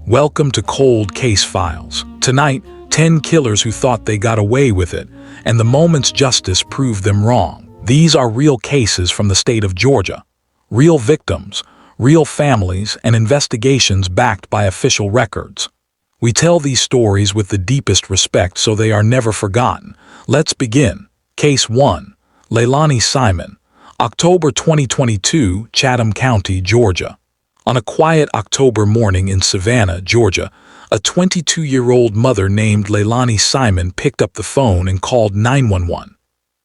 Welcome to Cold Case Files. Tonight, 10 killers who thought they got away with it, and the moment's justice proved them wrong. These are real cases from the state of Georgia. Real victims, real families, and investigations backed by official records. We tell these stories with the deepest respect so they are never forgotten. Let's begin. Case 1. Leilani Simon. October 2022, Chatham County, Georgia. On a quiet October morning in Savannah, Georgia, a 22-year-old mother named Leilani Simon picked up the phone and called 911.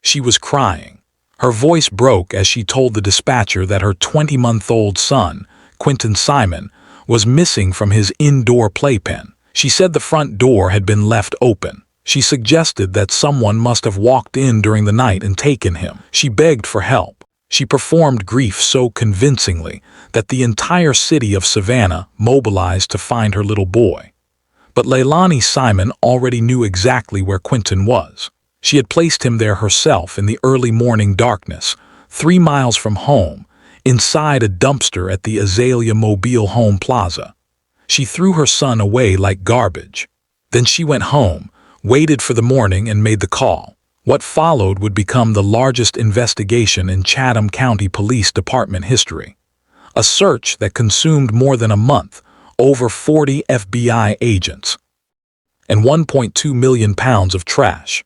She was crying. Her voice broke as she told the dispatcher that her 20-month-old son, Quentin Simon, was missing from his indoor playpen. She said the front door had been left open. She suggested that someone must have walked in during the night and taken him. She begged for help. She performed grief so convincingly that the entire city of Savannah mobilized to find her little boy. But Leilani Simon already knew exactly where Quentin was. She had placed him there herself in the early morning darkness, 3 miles from home, inside a dumpster at the Azalea Mobile Home Plaza. She threw her son away like garbage. Then she went home, waited for the morning, and made the call. What followed would become the largest investigation in Chatham County Police Department history. A search that consumed more than a month, over 40 FBI agents, and 1.2 million pounds of trash.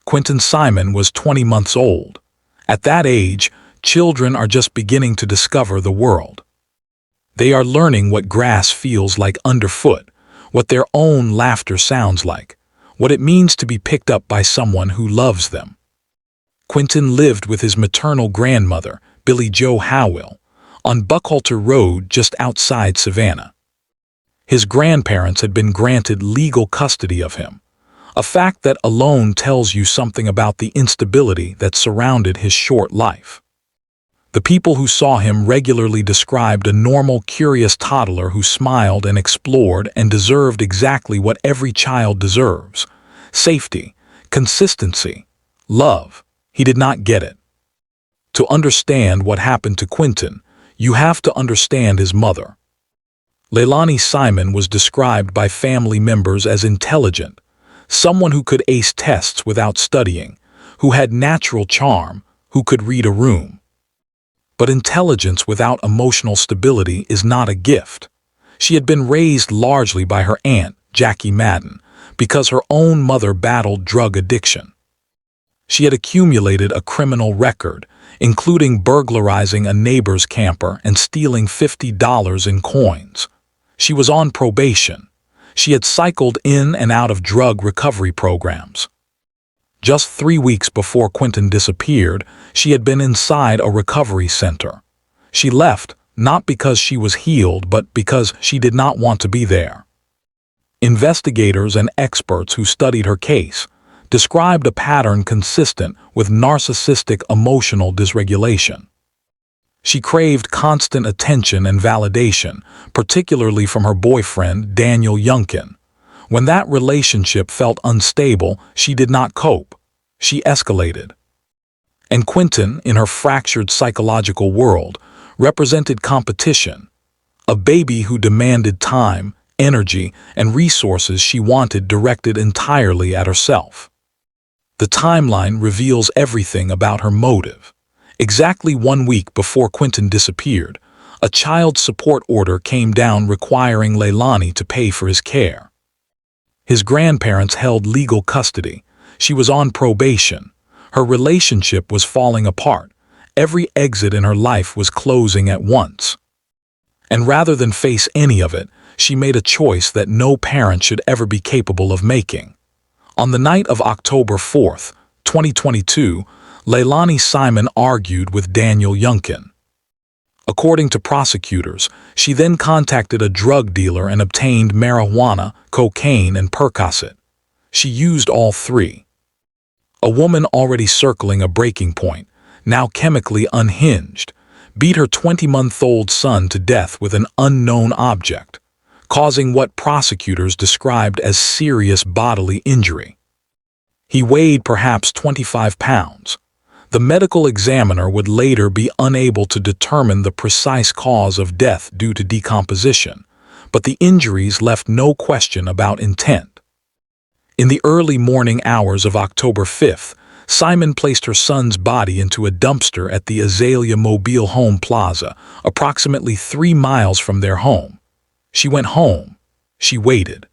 Quentin Simon was 20 months old. At that age, children are just beginning to discover the world. They are learning what grass feels like underfoot, what their own laughter sounds like, what it means to be picked up by someone who loves them. Quentin lived with his maternal grandmother, Billie Jo Howell, on Buckhalter Road just outside Savannah. His grandparents had been granted legal custody of him, a fact that alone tells you something about the instability that surrounded his short life. The people who saw him regularly described a normal, curious toddler who smiled and explored and deserved exactly what every child deserves: safety, consistency, love. He did not get it. To understand what happened to Quentin, you have to understand his mother. Leilani Simon was described by family members as intelligent, someone who could ace tests without studying, who had natural charm, who could read a room. But intelligence without emotional stability is not a gift. She had been raised largely by her aunt, Jackie Madden, because her own mother battled drug addiction. She had accumulated a criminal record, including burglarizing a neighbor's camper and stealing $50 in coins. She was on probation. She had cycled in and out of drug recovery programs. Just 3 weeks before Quentin disappeared, she had been inside a recovery center. She left, not because she was healed, but because she did not want to be there. Investigators and experts who studied her case described a pattern consistent with narcissistic emotional dysregulation. She craved constant attention and validation, particularly from her boyfriend, Daniel Youngkin. When that relationship felt unstable, she did not cope. She escalated. And Quentin, in her fractured psychological world, represented competition, a baby who demanded time, energy, and resources she wanted directed entirely at herself. The timeline reveals everything about her motive. Exactly 1 week before Quentin disappeared, a child support order came down requiring Leilani to pay for his care. His grandparents held legal custody. She was on probation. Her relationship was falling apart. Every exit in her life was closing at once. And rather than face any of it, she made a choice that no parent should ever be capable of making. On the night of October 4th, 2022, Leilani Simon argued with Daniel Youngkin. According to prosecutors, she then contacted a drug dealer and obtained marijuana, cocaine, and Percocet. She used all three. A woman already circling a breaking point, now chemically unhinged, beat her 20-month-old son to death with an unknown object, causing what prosecutors described as serious bodily injury. He weighed perhaps 25 pounds. The medical examiner would later be unable to determine the precise cause of death due to decomposition, but the injuries left no question about intent. In the early morning hours of October 5th, Simon placed her son's body into a dumpster at the Azalea Mobile Home Plaza, approximately 3 miles from their home. She went home. She waited.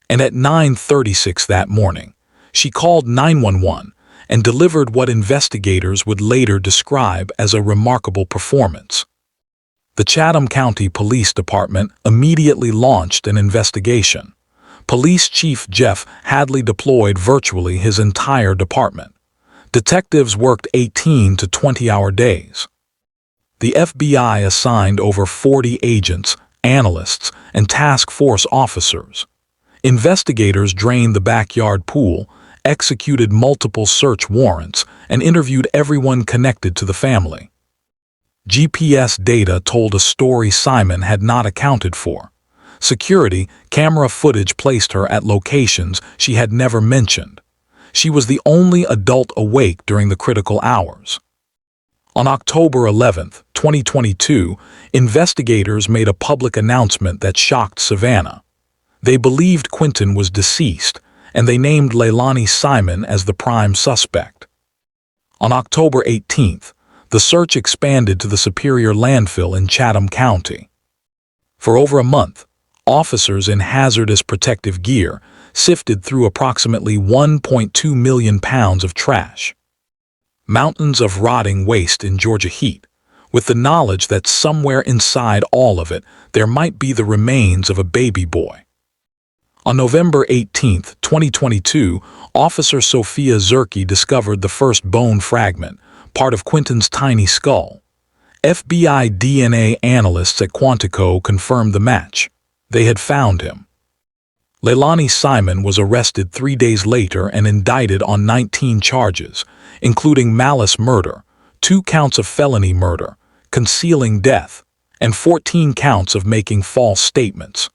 And at 9:36 that morning, she called 911 and delivered what investigators would later describe as a remarkable performance. The Chatham County Police Department immediately launched an investigation. Police Chief Jeff Hadley deployed virtually his entire department. Detectives worked 18 to 20-hour days. The FBI assigned over 40 agents, analysts, and task force officers. Investigators drained the backyard pool, executed multiple search warrants, and interviewed everyone connected to the family. GPS data told a story Simon had not accounted for. Security camera footage placed her at locations she had never mentioned. She was the only adult awake during the critical hours. On October 11, 2022, investigators made a public announcement that shocked Savannah. They believed Quentin was deceased, and they named Leilani Simon as the prime suspect. On October 18th, the search expanded to the Superior landfill in Chatham County. For over a month, officers in hazardous protective gear sifted through approximately 1.2 million pounds of trash. Mountains of rotting waste in Georgia heat, with the knowledge that somewhere inside all of it there might be the remains of a baby boy. On November 18, 2022, Officer Sophia discovered the first bone fragment, part of Quentin's tiny skull. FBI DNA analysts at Quantico confirmed the match. They had found him. Leilani Simon was arrested 3 days later and indicted on 19 charges, including malice murder, 2 counts of felony murder, concealing death, and 14 counts of making false statements.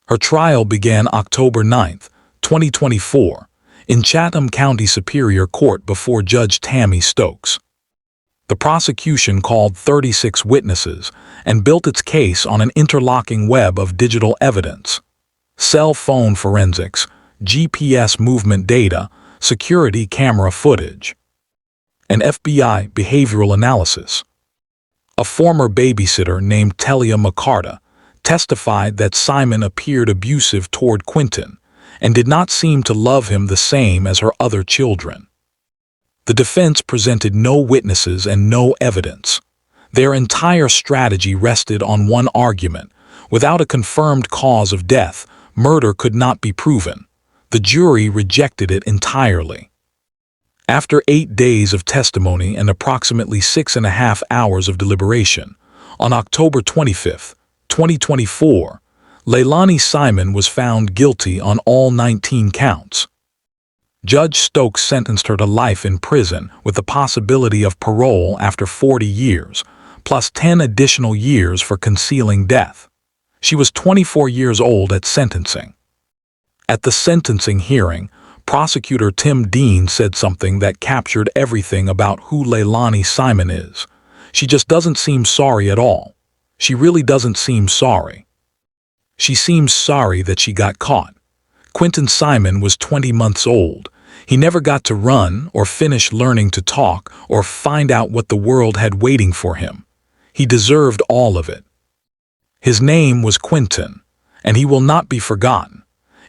Her trial began October 9, 2024, in Chatham County Superior Court before Judge Tammy Stokes. The prosecution called 36 witnesses and built its case on an interlocking web of digital evidence: cell phone forensics, GPS movement data, security camera footage, and FBI behavioral analysis. A former babysitter named Telia McCarta testified that Simon appeared abusive toward Quentin and did not seem to love him the same as her other children. The defense presented no witnesses and no evidence. Their entire strategy rested on one argument: without a confirmed cause of death, murder could not be proven. The jury rejected it entirely. After 8 days of testimony and approximately 6.5 hours of deliberation, on October 25, 2024, Leilani Simon was found guilty on all 19 counts. Judge Stokes sentenced her to life in prison with the possibility of parole after 40 years, plus 10 additional years for concealing death. She was 24 years old at sentencing. At the sentencing hearing, Prosecutor Tim Dean said something that captured everything about who Leilani Simon is. She just doesn't seem sorry at all. She really doesn't seem sorry. She seems sorry that she got caught. Quentin Simon was 20 months old. He never got to run or finish learning to talk or find out what the world had waiting for him. He deserved all of it. His name was Quentin, and he will not be forgotten.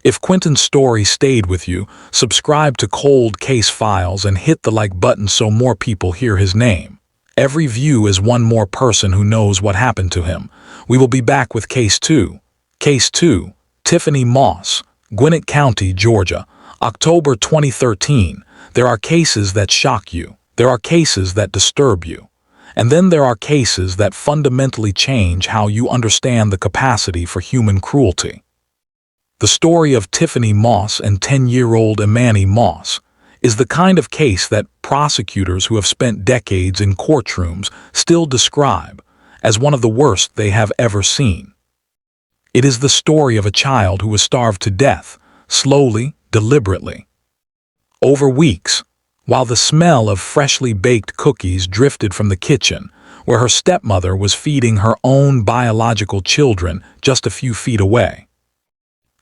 If Quentin's story stayed with you, subscribe to Cold Case Files and hit the like button so more people hear his name. Every view is one more person who knows what happened to him. We will be back with Case 2. Case 2, Tiffany Moss, Gwinnett County, Georgia, October 2013. There are cases that shock you. There are cases that disturb you. And then there are cases that fundamentally change how you understand the capacity for human cruelty. The story of Tiffany Moss and 10-year-old Imani Moss is the kind of case that prosecutors who have spent decades in courtrooms still describe as one of the worst they have ever seen. It is the story of a child who was starved to death, slowly, deliberately. Over weeks, while the smell of freshly baked cookies drifted from the kitchen, where her stepmother was feeding her own biological children just a few feet away.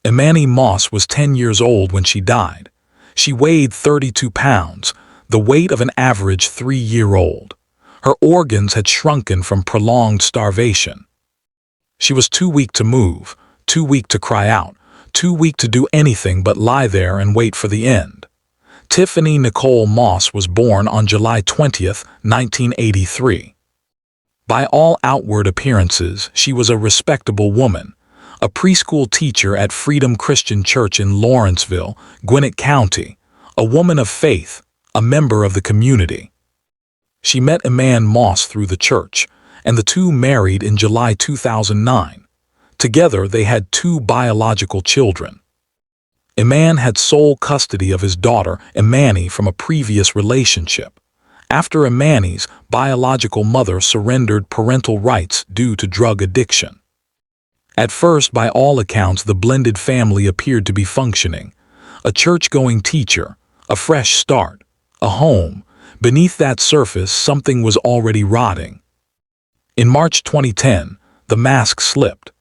Imani Moss was 10 years old when she died. She weighed 32 pounds, the weight of an average 3-year-old. Her organs had shrunken from prolonged starvation. She was too weak to move, too weak to cry out, too weak to do anything but lie there and wait for the end. Tiffany Nicole Moss was born on July 20, 1983. By all outward appearances, she was a respectable woman, a preschool teacher at Freedom Christian Church in Lawrenceville, Gwinnett County, a woman of faith, a member of the community. She met Imani Moss through the church, and the two married in July 2009. Together, they had 2 biological children. Imani had sole custody of his daughter, Imani, from a previous relationship, after Imani's biological mother surrendered parental rights due to drug addiction. At first, by all accounts, the blended family appeared to be functioning. A church-going teacher, a fresh start, a home. Beneath that surface, something was already rotting. In March 2010, the mask slipped.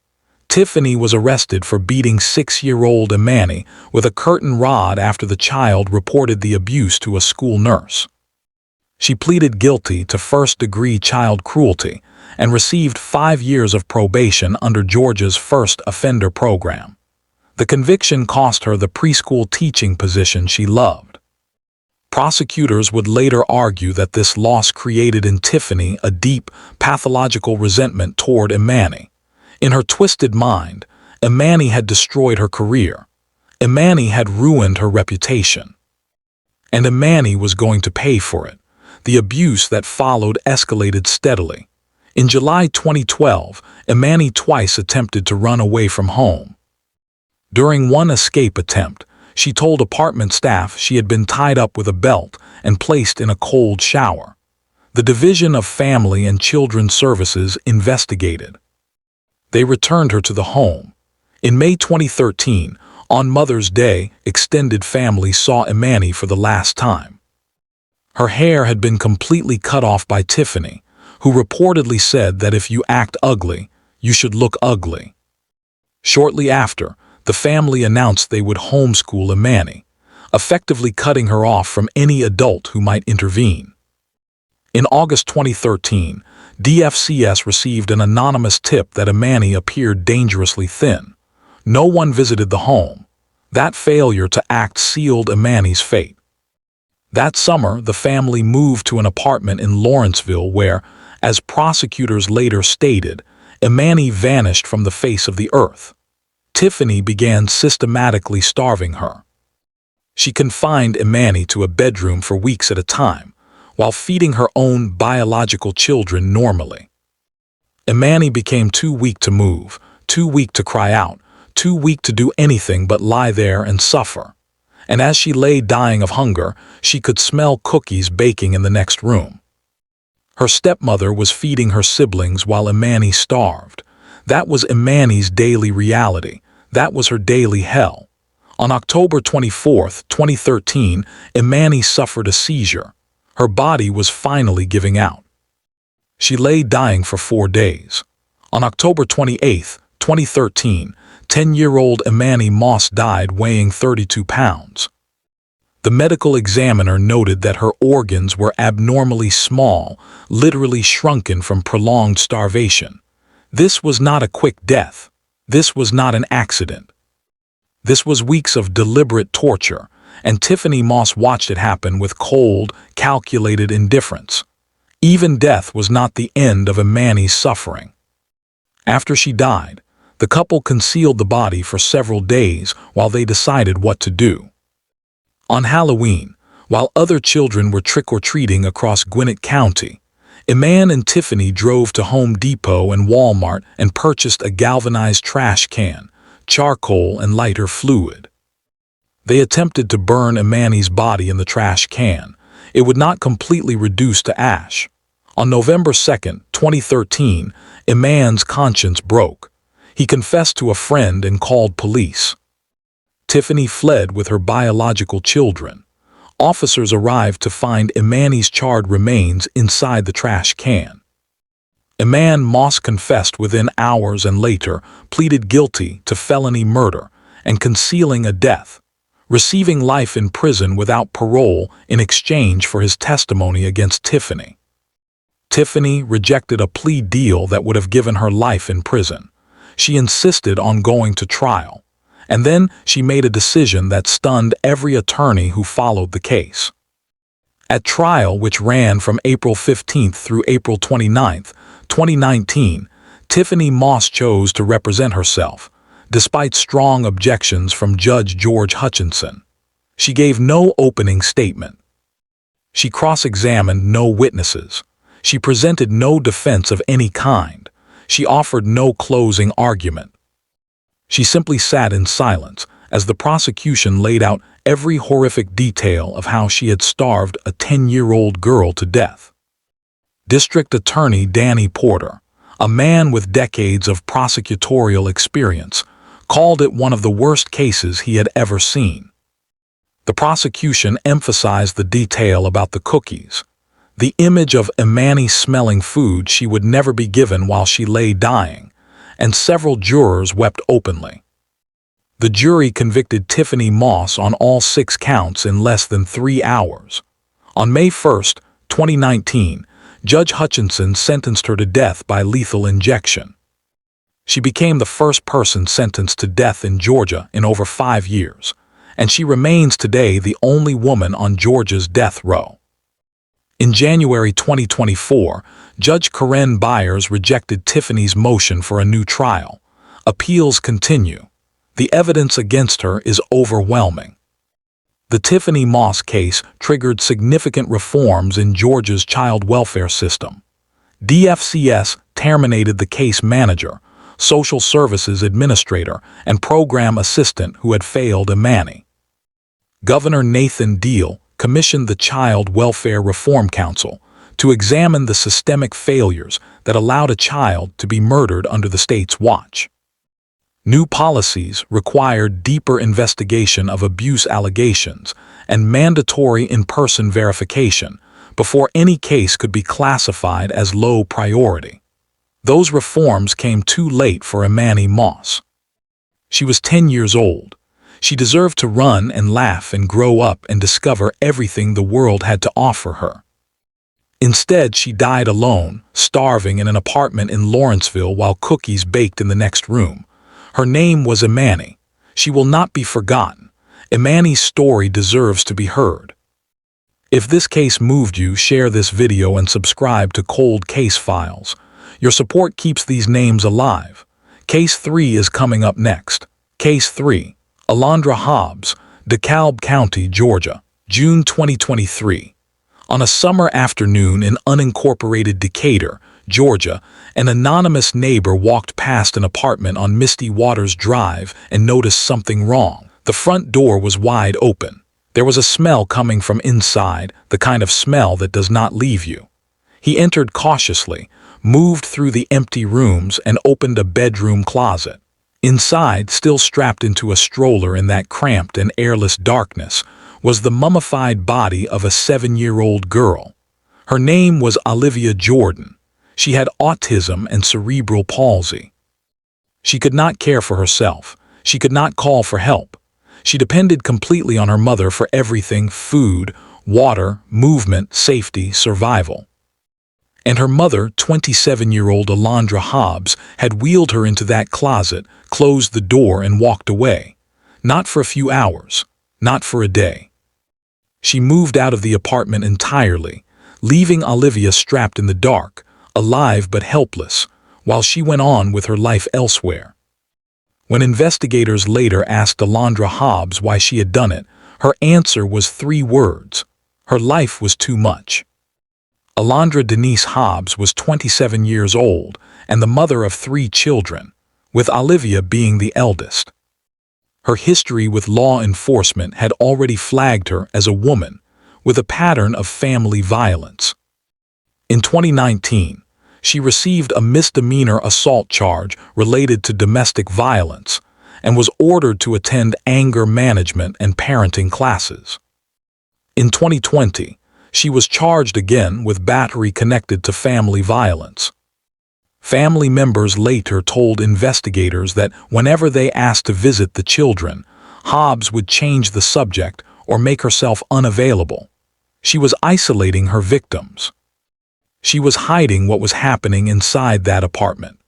Tiffany was arrested for beating 6-year-old Imani with a curtain rod after the child reported the abuse to a school nurse. She pleaded guilty to first-degree child cruelty and received 5 years of probation under Georgia's first offender program. The conviction cost her the preschool teaching position she loved. Prosecutors would later argue that this loss created in Tiffany a deep, pathological resentment toward Imani. In her twisted mind, Imani had destroyed her career. Imani had ruined her reputation. And Imani was going to pay for it. The abuse that followed escalated steadily. In July 2012, Imani twice attempted to run away from home. During one escape attempt, she told apartment staff she had been tied up with a belt and placed in a cold shower. The Division of Family and Children Services investigated. They returned her to the home. In May 2013, on Mother's Day, extended family saw Imani for the last time. Her hair had been completely cut off by Tiffany, who reportedly said that if you act ugly, you should look ugly. Shortly after, the family announced they would homeschool Imani, effectively cutting her off from any adult who might intervene. In August 2013, DFCS received an anonymous tip that Imani appeared dangerously thin. No one visited the home. That failure to act sealed Imani's fate. That summer, the family moved to an apartment in Lawrenceville where, as prosecutors later stated, Imani vanished from the face of the earth. Tiffany began systematically starving her. She confined Imani to a bedroom for weeks at a time, while feeding her own biological children normally. Imani became too weak to move, too weak to cry out, too weak to do anything but lie there and suffer. And as she lay dying of hunger, she could smell cookies baking in the next room. Her stepmother was feeding her siblings while Imani starved. That was Imani's daily reality. That was her daily hell. On October 24, 2013, Imani suffered a seizure. Her body was finally giving out. She lay dying for 4 days. On October 28, 2013, 10-year-old Imani Moss died weighing 32 pounds. The medical examiner noted that her organs were abnormally small, literally shrunken from prolonged starvation. This was not a quick death. This was not an accident. This was weeks of deliberate torture, and Tiffany Moss watched it happen with cold, calculated indifference. Even death was not the end of Imani's suffering. After she died, the couple concealed the body for several days while they decided what to do. On Halloween, while other children were trick-or-treating across Gwinnett County, Imani and Tiffany drove to Home Depot and Walmart and purchased a galvanized trash can, charcoal, and lighter fluid. They attempted to burn Imani's body in the trash can. It would not completely reduce to ash. On November 2, 2013, Imani's conscience broke. He confessed to a friend and called police. Tiffany fled with her biological children. Officers arrived to find Imani's charred remains inside the trash can. Eman Moss confessed within hours and later pleaded guilty to felony murder and concealing a death, receiving life in prison without parole in exchange for his testimony against Tiffany. Tiffany rejected a plea deal that would have given her life in prison. She insisted on going to trial, and then she made a decision that stunned every attorney who followed the case. At trial, which ran from April 15th through April 29th, 2019, Tiffany Moss chose to represent herself, despite strong objections from Judge George Hutchinson. She gave no opening statement. She cross-examined no witnesses. She presented no defense of any kind. She offered no closing argument. She simply sat in silence as the prosecution laid out every horrific detail of how she had starved a 10-year-old girl to death. District Attorney Danny Porter, a man with decades of prosecutorial experience, called it one of the worst cases he had ever seen. The prosecution emphasized the detail about the cookies, the image of Imani smelling food she would never be given while she lay dying, and several jurors wept openly. The jury convicted Tiffany Moss on all 6 counts in less than 3 hours. On May 1, 2019, Judge Hutchinson sentenced her to death by lethal injection. She became the first person sentenced to death in Georgia in over 5 years, and she remains today the only woman on Georgia's death row. In January 2024, Judge Karen Byers rejected Tiffany's motion for a new trial. Appeals continue. The evidence against her is overwhelming. The Tiffany Moss case triggered significant reforms in Georgia's child welfare system. DFCS terminated the case manager, social services administrator, and program assistant who had failed Imani. Governor Nathan Deal commissioned the Child Welfare Reform Council to examine the systemic failures that allowed a child to be murdered under the state's watch. New policies required deeper investigation of abuse allegations and mandatory in-person verification before any case could be classified as low priority. Those reforms came too late for Imani Moss. She was 10 years old. She deserved to run and laugh and grow up and discover everything the world had to offer her. Instead, she died alone, starving in an apartment in Lawrenceville while cookies baked in the next room. Her name was Imani. She will not be forgotten. Imani's story deserves to be heard. If this case moved you, share this video and subscribe to Cold Case Files. Your support keeps these names alive. Case 3 is coming up next. Case 3. Alondra Hobbs, DeKalb County, Georgia, June 2023. On a summer afternoon in unincorporated Decatur, Georgia, an anonymous neighbor walked past an apartment on Misty Waters Drive and noticed something wrong. The front door was wide open. There was a smell coming from inside, the kind of smell that does not leave you. He entered cautiously, moved through the empty rooms, and opened a bedroom closet. Inside, still strapped into a stroller in that cramped and airless darkness, was the mummified body of a 7-year-old girl. Her name was Olivia Jordan. She had autism and cerebral palsy. She could not care for herself. She could not call for help. She depended completely on her mother for everything: food, water, movement, safety, survival. And her mother, 27-year-old Alondra Hobbs, had wheeled her into that closet, closed the door, and walked away. Not for a few hours, not for a day. She moved out of the apartment entirely, leaving Olivia strapped in the dark, alive but helpless, while she went on with her life elsewhere. When investigators later asked Alondra Hobbs why she had done it, her answer was 3 words: her life was too much. Alondra Denise Hobbs was 27 years old and the mother of 3 children, with Olivia being the eldest. Her history with law enforcement had already flagged her as a woman with a pattern of family violence. In 2019, she received a misdemeanor assault charge related to domestic violence and was ordered to attend anger management and parenting classes. In 2020, she was charged again with battery connected to family violence. Family members later told investigators that whenever they asked to visit the children, Hobbs would change the subject or make herself unavailable. She was isolating her victims. She was hiding what was happening inside that apartment.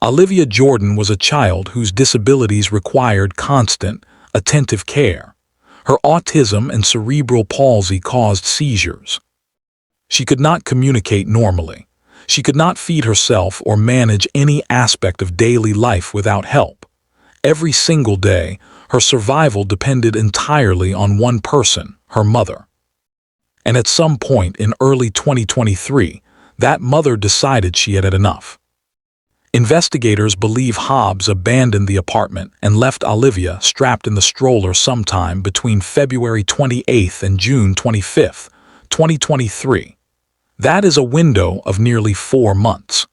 Olivia Jordan was a child whose disabilities required constant, attentive care. Her autism and cerebral palsy caused seizures. She could not communicate normally. She could not feed herself or manage any aspect of daily life without help. Every single day, her survival depended entirely on one person, her mother. And at some point in early 2023, that mother decided she had had enough. Investigators believe Hobbs abandoned the apartment and left Olivia strapped in the stroller sometime between February 28th and June 25th, 2023. That is a window of nearly 4 months.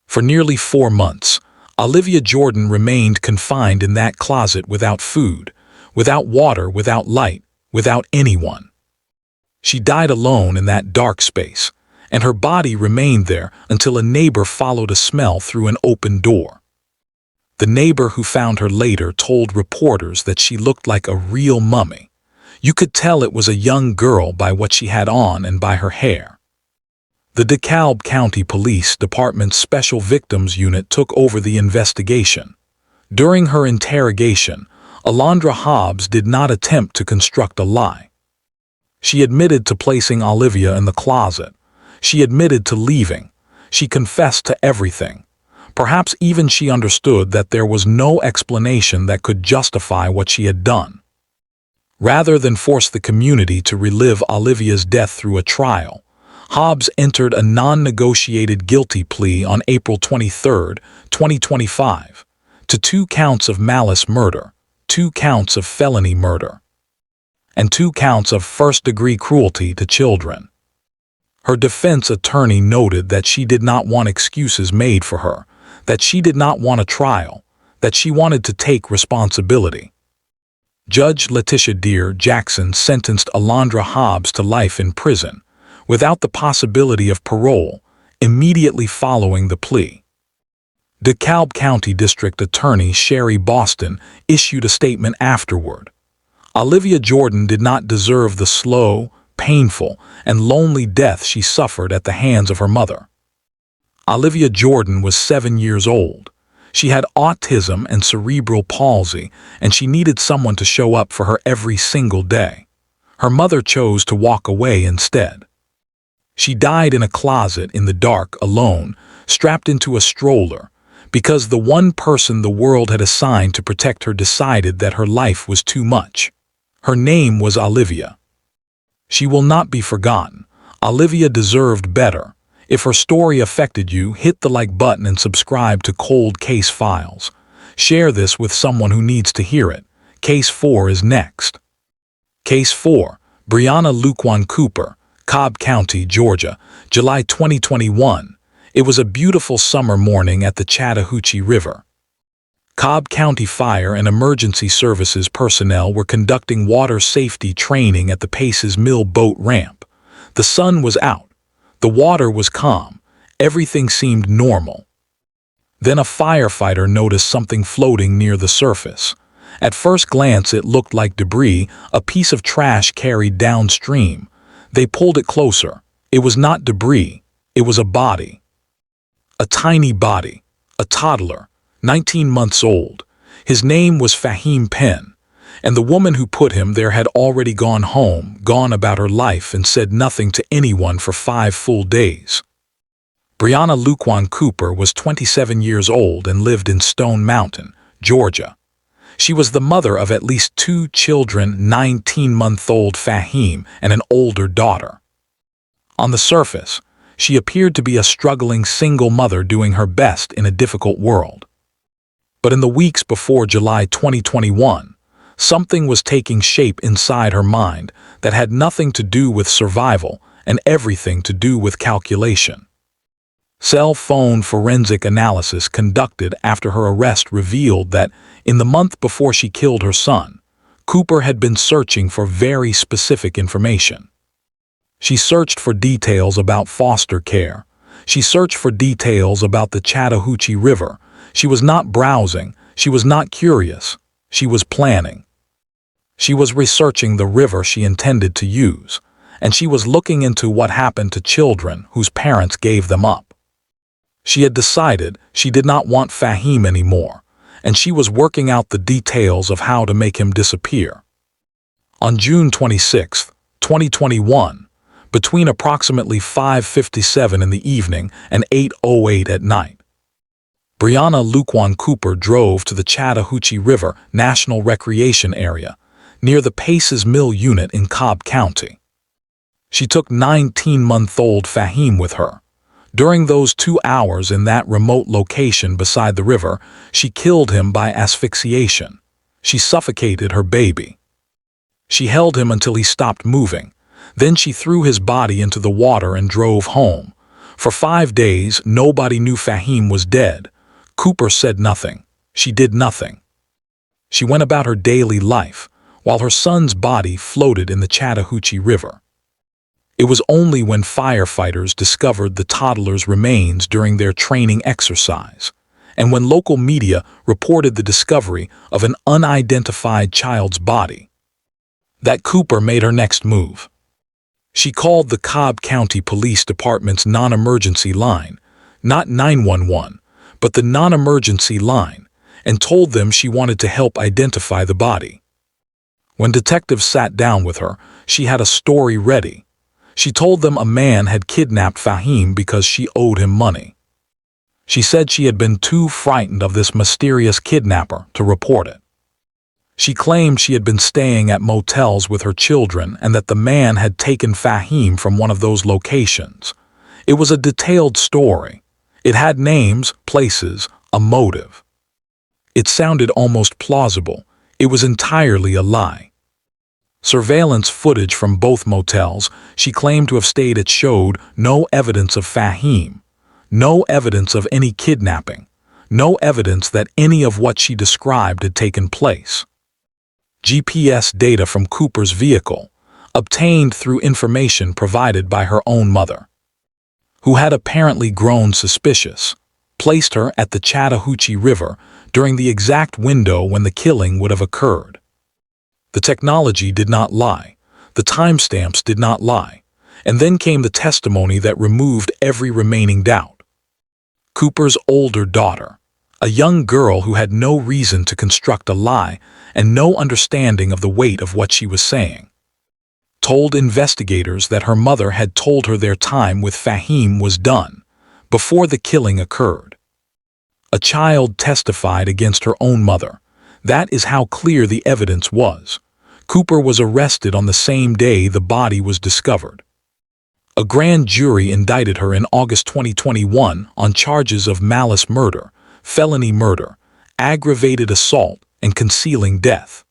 For nearly 4 months, Olivia Jordan remained confined in that closet without food, without water, without light, without anyone. She died alone in that dark space, and her body remained there until a neighbor followed a smell through an open door. The neighbor who found her later told reporters that she looked like a real mummy. You could tell it was a young girl by what she had on and by her hair. The DeKalb County Police Department's Special Victims Unit took over the investigation. During her interrogation, Alondra Hobbs did not attempt to construct a lie. She admitted to placing Olivia in the closet. She admitted to leaving. She confessed to everything. Perhaps even she understood that there was no explanation that could justify what she had done. Rather than force the community to relive Olivia's death through a trial, Hobbs entered a non-negotiated guilty plea on April 23, 2025, to 2 counts of malice murder, 2 counts of felony murder, and 2 counts of first-degree cruelty to children. Her defense attorney noted that she did not want excuses made for her, that she did not want a trial, that she wanted to take responsibility. Judge Letitia Deere Jackson sentenced Alondra Hobbs to life in prison, without the possibility of parole, immediately following the plea. DeKalb County District Attorney Sherry Boston issued a statement afterward. Olivia Jordan did not deserve the slow, painful, and lonely death she suffered at the hands of her mother. Olivia Jordan was 7 years old. She had autism and cerebral palsy, and she needed someone to show up for her every single day. Her mother chose to walk away instead. She died in a closet in the dark, alone, strapped into a stroller, because the one person the world had assigned to protect her decided that her life was too much. Her name was Olivia. She will not be forgotten. Olivia deserved better. If her story affected you, hit the like button and subscribe to Cold Case Files. Share this with someone who needs to hear it. Case 4 is next. Case 4, Breyanla Luquan Cooper, Cobb County, Georgia, July 2021. It was a beautiful summer morning at the Chattahoochee River. Cobb County Fire and Emergency Services personnel were conducting water safety training at the Pace's Mill boat ramp. The sun was out. The water was calm. Everything seemed normal. Then a firefighter noticed something floating near the surface. At first glance, it looked like debris, a piece of trash carried downstream. They pulled it closer. It was not debris. It was a body. A tiny body. A toddler, 19 months old. His name was Fahim Penn, and the woman who put him there had already gone home, gone about her life, and said nothing to anyone for 5 full days. Breyanla Luquan Cooper was 27 years old and lived in Stone Mountain, Georgia. She was the mother of at least 2 children, 19-month-old Fahim and an older daughter. On the surface, she appeared to be a struggling single mother doing her best in a difficult world. But in the weeks before July 2021, something was taking shape inside her mind that had nothing to do with survival and everything to do with calculation. Cell phone forensic analysis conducted after her arrest revealed that, in the month before she killed her son, Cooper had been searching for very specific information. She searched for details about foster care. She searched for details about the Chattahoochee River. She was not browsing. She was not curious. She was planning. She was researching the river she intended to use, and she was looking into what happened to children whose parents gave them up. She had decided she did not want Fahim anymore, and she was working out the details of how to make him disappear. On June 26, 2021, between approximately 5:57 in the evening and 8:08 at night, Breyanla Luquan Cooper drove to the Chattahoochee River National Recreation Area near the Pace's Mill unit in Cobb County. She took 19-month-old Fahim with her. During those 2 hours in that remote location beside the river, she killed him by asphyxiation. She suffocated her baby. She held him until he stopped moving. Then she threw his body into the water and drove home. For 5 days, nobody knew Fahim was dead. Cooper said nothing. She did nothing. She went about her daily life, while her son's body floated in the Chattahoochee River. It was only when firefighters discovered the toddler's remains during their training exercise, and when local media reported the discovery of an unidentified child's body, that Cooper made her next move. She called the Cobb County Police Department's non-emergency line, not 911, but the non-emergency line, and told them she wanted to help identify the body. When detectives sat down with her, she had a story ready. She told them a man had kidnapped Fahim because she owed him money. She said she had been too frightened of this mysterious kidnapper to report it. She claimed she had been staying at motels with her children and that the man had taken Fahim from one of those locations. It was a detailed story. It had names, places, a motive. It sounded almost plausible. It was entirely a lie. Surveillance footage from both motels she claimed to have stayed at showed no evidence of Fahim, no evidence of any kidnapping, no evidence that any of what she described had taken place. GPS data from Cooper's vehicle, obtained through information provided by her own mother, who had apparently grown suspicious, placed her at the Chattahoochee River during the exact window when the killing would have occurred. The technology did not lie, the timestamps did not lie, and then came the testimony that removed every remaining doubt. Cooper's older daughter, a young girl who had no reason to construct a lie and no understanding of the weight of what she was saying, told investigators that her mother had told her their time with Fahim was done, before the killing occurred. A child testified against her own mother. That is how clear the evidence was. Cooper was arrested on the same day the body was discovered. A grand jury indicted her in August 2021 on charges of malice murder, felony murder, aggravated assault, and concealing death.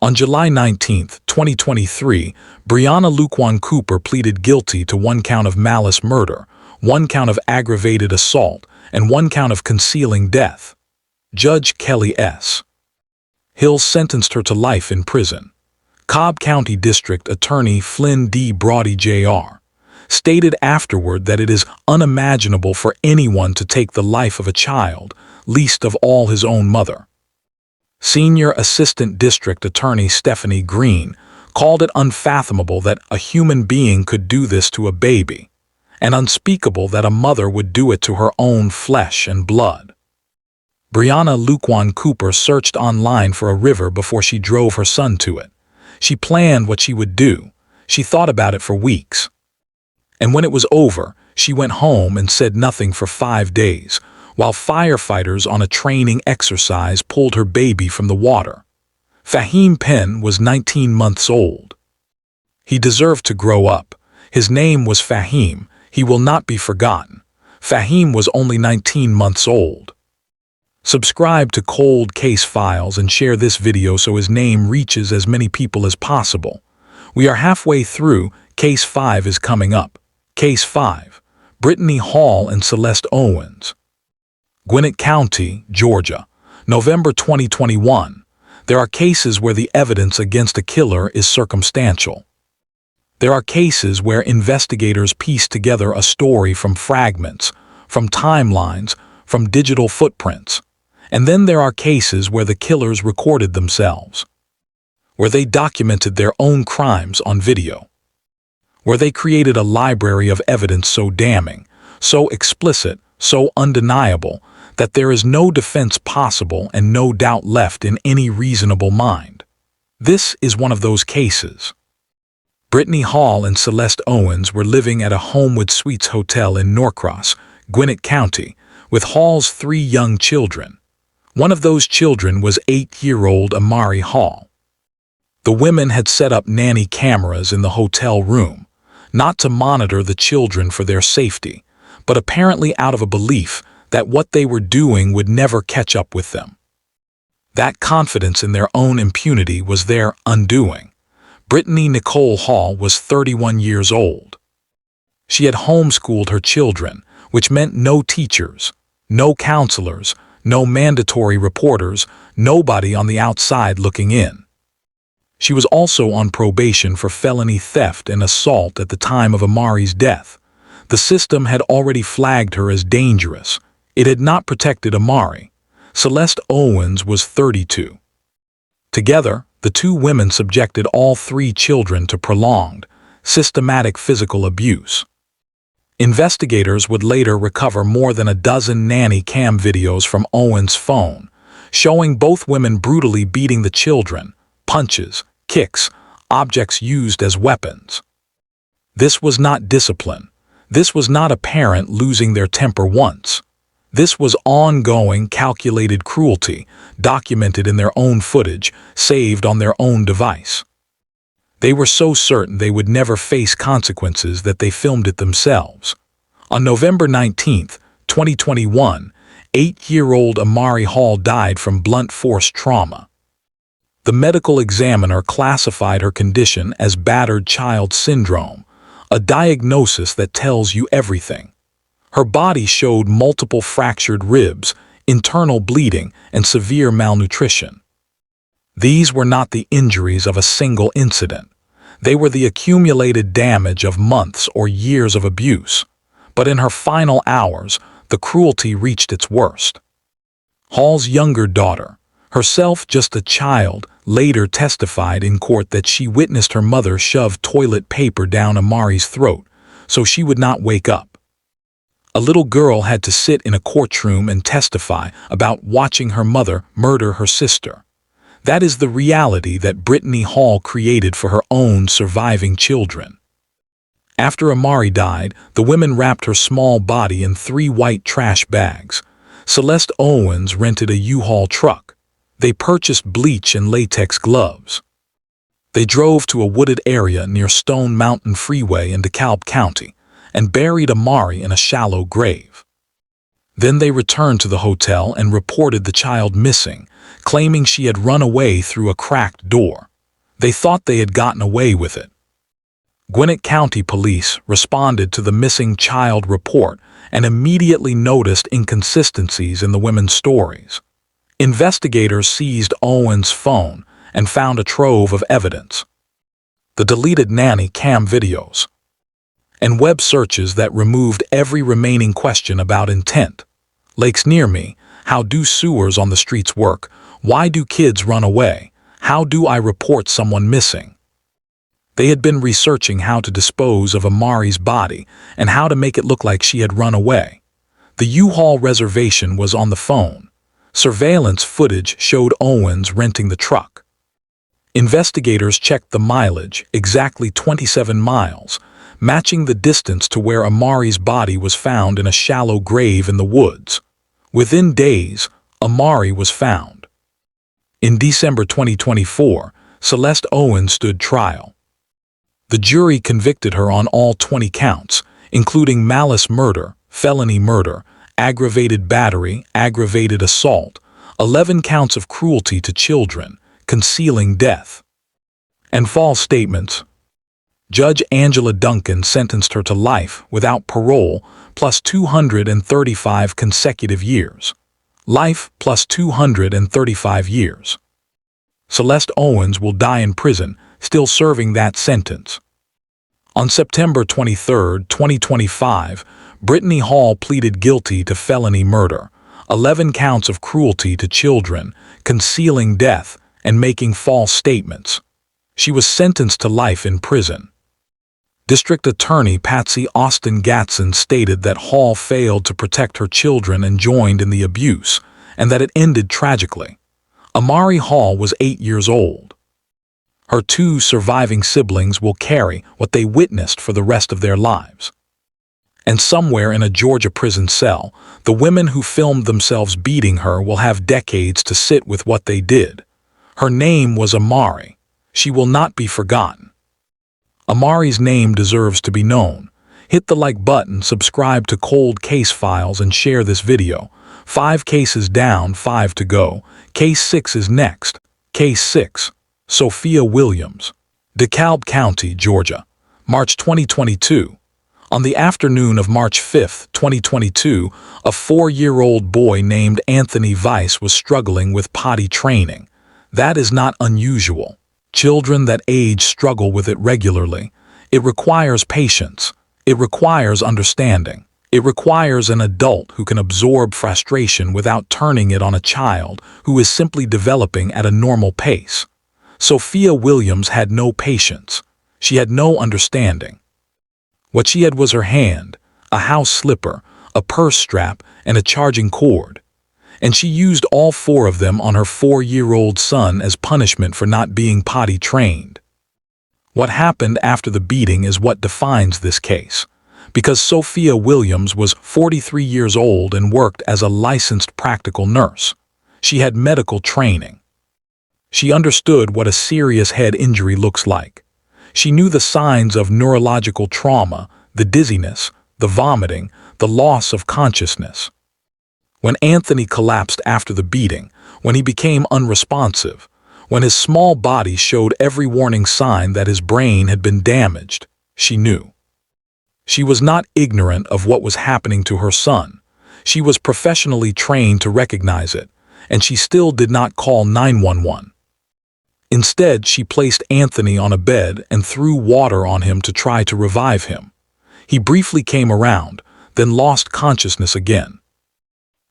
On July 19, 2023, Breyanla Luquan Cooper pleaded guilty to 1 count of malice murder, 1 count of aggravated assault, and 1 count of concealing death. Judge Kelly S. Hill sentenced her to life in prison. Cobb County District Attorney Flynn D. Brody Jr. stated afterward that it is unimaginable for anyone to take the life of a child, least of all his own mother. Senior Assistant District Attorney Stephanie Green called it unfathomable that a human being could do this to a baby, and unspeakable that a mother would do it to her own flesh and blood. Breyanla Luquan Cooper searched online for a river before she drove her son to it. She planned what she would do. She thought about it for weeks. And when it was over, she went home and said nothing for 5 days, while firefighters on a training exercise pulled her baby from the water. Fahim Penn was 19 months old. He deserved to grow up. His name was Fahim. He will not be forgotten. Fahim was only 19 months old. Subscribe to Cold Case Files and share this video so his name reaches as many people as possible. We are halfway through. Case 5 is coming up. Case 5, Brittany Hall and Celeste Owens. Gwinnett County, Georgia, November 2021. There are cases where the evidence against a killer is circumstantial. There are cases where investigators piece together a story from fragments, from timelines, from digital footprints. And then there are cases where the killers recorded themselves, where they documented their own crimes on video, where they created a library of evidence so damning, so explicit, so undeniable, that there is no defense possible and no doubt left in any reasonable mind. This is one of those cases. Brittany Hall and Celeste Owens were living at a Homewood Suites hotel in Norcross, Gwinnett County, with Hall's 3 young children. One of those children was 8-year-old Amari Hall. The women had set up nanny cameras in the hotel room, not to monitor the children for their safety, but apparently out of a belief that what they were doing would never catch up with them. That confidence in their own impunity was their undoing. Brittany Nicole Hall was 31 years old. She had homeschooled her children, which meant no teachers, no counselors, no mandatory reporters, nobody on the outside looking in. She was also on probation for felony theft and assault at the time of Amari's death. The system had already flagged her as dangerous. It had not protected Amari. Celeste Owens was 32. Together, the 2 women subjected all 3 children to prolonged, systematic physical abuse. Investigators would later recover more than a dozen nanny cam videos from Owens' phone, showing both women brutally beating the children, punches, kicks, objects used as weapons. This was not discipline. This was not a parent losing their temper once. This was ongoing, calculated cruelty, documented in their own footage, saved on their own device. They were so certain they would never face consequences that they filmed it themselves. On November 19, 2021, 8-year-old Amari Hall died from blunt force trauma. The medical examiner classified her condition as battered child syndrome, a diagnosis that tells you everything. Her body showed multiple fractured ribs, internal bleeding, and severe malnutrition. These were not the injuries of a single incident. They were the accumulated damage of months or years of abuse. But in her final hours, the cruelty reached its worst. Hall's younger daughter, herself just a child, later testified in court that she witnessed her mother shove toilet paper down Amari's throat so she would not wake up. A little girl had to sit in a courtroom and testify about watching her mother murder her sister. That is the reality that Brittany Hall created for her own surviving children. After Amari died, the women wrapped her small body in 3 white trash bags. Celeste Owens rented a U-Haul truck. They purchased bleach and latex gloves. They drove to a wooded area near Stone Mountain Freeway in DeKalb County and buried Amari in a shallow grave. Then they returned to the hotel and reported the child missing, claiming she had run away through a cracked door. They thought they had gotten away with it. Gwinnett County Police responded to the missing child report and immediately noticed inconsistencies in the women's stories. Investigators seized Owens' phone and found a trove of evidence. The deleted nanny cam videos, and web searches that removed every remaining question about intent. Lakes near me, how do sewers on the streets work? Why do kids run away? How do I report someone missing? They had been researching how to dispose of Amari's body and how to make it look like she had run away. The U-Haul reservation was on the phone. Surveillance footage showed Owens renting the truck. Investigators checked the mileage, exactly 27 miles, matching the distance to where Amari's body was found in a shallow grave in the woods. Within days, Amari was found. In December 2024, Celeste Owens stood trial. The jury convicted her on all 20 counts, including malice murder, felony murder, aggravated battery, aggravated assault, 11 counts of cruelty to children, concealing death, and false statements. Judge Angela Duncan sentenced her to life without parole plus 235 consecutive years. Life plus 235 years. Celeste Owens will die in prison, still serving that sentence. On September 23, 2025, Brittany Hall pleaded guilty to felony murder, 11 counts of cruelty to children, concealing death, and making false statements. She was sentenced to life in prison. District Attorney Patsy Austin Gatson stated that Hall failed to protect her children and joined in the abuse, and that it ended tragically. Amari Hall was 8 years old. Her 2 surviving siblings will carry what they witnessed for the rest of their lives. And somewhere in a Georgia prison cell, the women who filmed themselves beating her will have decades to sit with what they did. Her name was Amari. She will not be forgotten. Amari's name deserves to be known. Hit the like button, subscribe to Cold Case Files, and share this video. 5 cases down, 5 to go. Case 6 is next. Case 6. Sophia Williams. DeKalb County, Georgia. March 2022. On the afternoon of March 5, 2022, a 4-year-old boy named Anthony Weiss was struggling with potty training. That is not unusual. Children that age struggle with it regularly. It requires patience. It requires understanding. It requires an adult who can absorb frustration without turning it on a child who is simply developing at a normal pace. Sophia Williams had no patience. She had no understanding. What she had was her hand, a house slipper, a purse strap, and a charging cord. And she used all 4 of them on her 4-year-old son as punishment for not being potty trained. What happened after the beating is what defines this case, because Sophia Williams was 43 years old and worked as a licensed practical nurse. She had medical training. She understood what a serious head injury looks like. She knew the signs of neurological trauma, the dizziness, the vomiting, the loss of consciousness. When Anthony collapsed after the beating, when he became unresponsive, when his small body showed every warning sign that his brain had been damaged, she knew. She was not ignorant of what was happening to her son. She was professionally trained to recognize it, and she still did not call 911. Instead, she placed Anthony on a bed and threw water on him to try to revive him. He briefly came around, then lost consciousness again.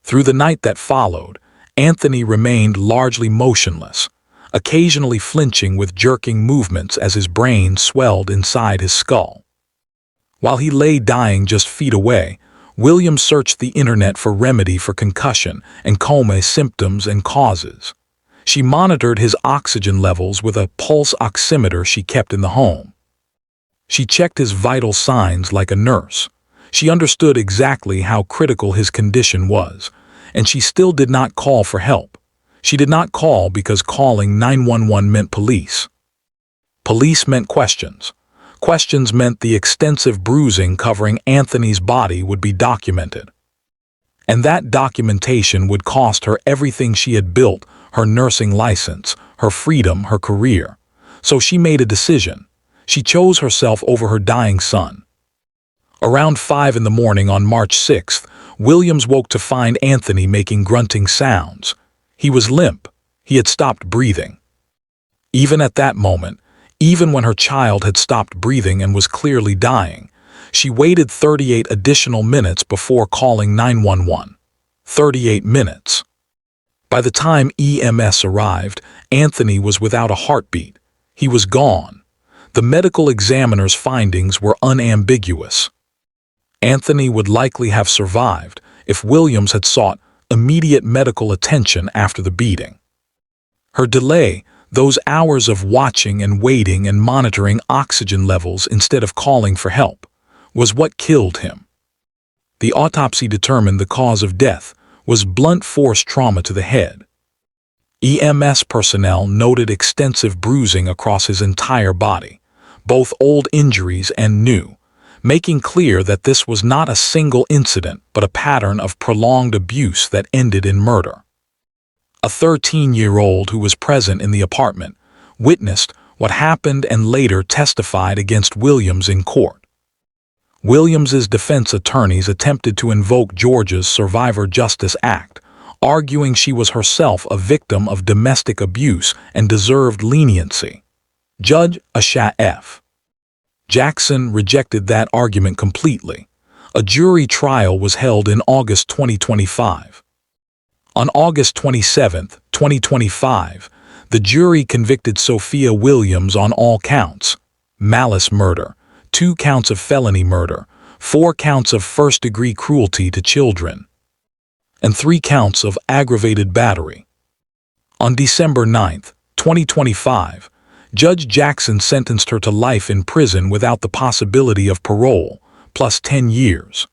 Through the night that followed, Anthony remained largely motionless, occasionally flinching with jerking movements as his brain swelled inside his skull. While he lay dying just feet away, Williams searched the internet for remedy for concussion and coma symptoms and causes. She monitored his oxygen levels with a pulse oximeter she kept in the home. She checked his vital signs like a nurse. She understood exactly how critical his condition was, and she still did not call for help. She did not call because calling 911 meant police. Police meant questions. Questions meant the extensive bruising covering Anthony's body would be documented. And that documentation would cost her everything she had built, her nursing license, her freedom, her career. So she made a decision. She chose herself over her dying son. Around 5 in the morning on March 6th, Williams woke to find Anthony making grunting sounds. He was limp. He had stopped breathing. Even at that moment, even when her child had stopped breathing and was clearly dying, she waited 38 additional minutes before calling 911. 38 minutes. By the time EMS arrived, Anthony was without a heartbeat. He was gone. The medical examiner's findings were unambiguous. Anthony would likely have survived if Williams had sought immediate medical attention after the beating. Her delay, those hours of watching and waiting and monitoring oxygen levels instead of calling for help, was what killed him. The autopsy determined the cause of death was blunt force trauma to the head. EMS personnel noted extensive bruising across his entire body, both old injuries and new, making clear that this was not a single incident but a pattern of prolonged abuse that ended in murder. A 13-year-old who was present in the apartment witnessed what happened and later testified against Williams in court. Williams's defense attorneys attempted to invoke Georgia's Survivor Justice Act, arguing she was herself a victim of domestic abuse and deserved leniency. Judge Asha F. Jackson rejected that argument completely. A jury trial was held in August 2025. On August 27, 2025, the jury convicted Sophia Williams on all counts: malice murder, 2 counts of felony murder, 4 counts of first-degree cruelty to children, and 3 counts of aggravated battery. On December 9, 2025, Judge Jackson sentenced her to life in prison without the possibility of parole, plus 10 years.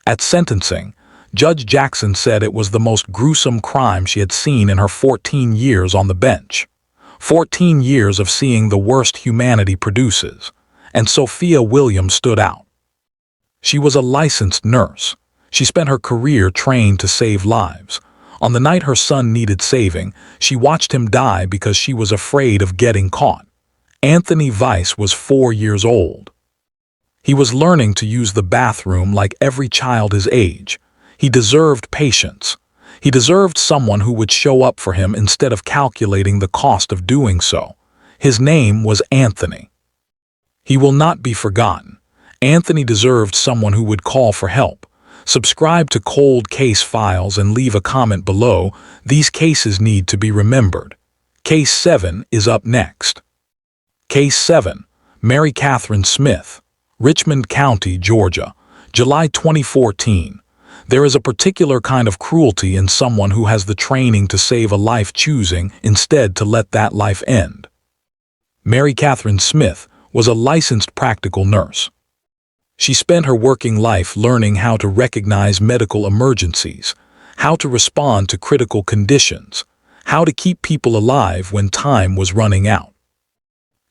At sentencing, Judge Jackson said it was the most gruesome crime she had seen in her 14 years on the bench. 14 years of seeing the worst humanity produces, and Sophia Williams stood out. She was a licensed nurse. She spent her career trained to save lives. On the night her son needed saving, she watched him die because she was afraid of getting caught. Anthony Weiss was 4 years old. He was learning to use the bathroom like every child his age. He deserved patience. He deserved someone who would show up for him instead of calculating the cost of doing so. His name was Anthony. He will not be forgotten. Anthony deserved someone who would call for help. Subscribe to Cold Case Files and leave a comment below. These cases need to be remembered. Case 7 is up next. Case 7, Mary Catherine Smith, Richmond County, Georgia, July 2014. There is a particular kind of cruelty in someone who has the training to save a life choosing instead to let that life end. Mary Catherine Smith was a licensed practical nurse. She spent her working life learning how to recognize medical emergencies, how to respond to critical conditions, how to keep people alive when time was running out.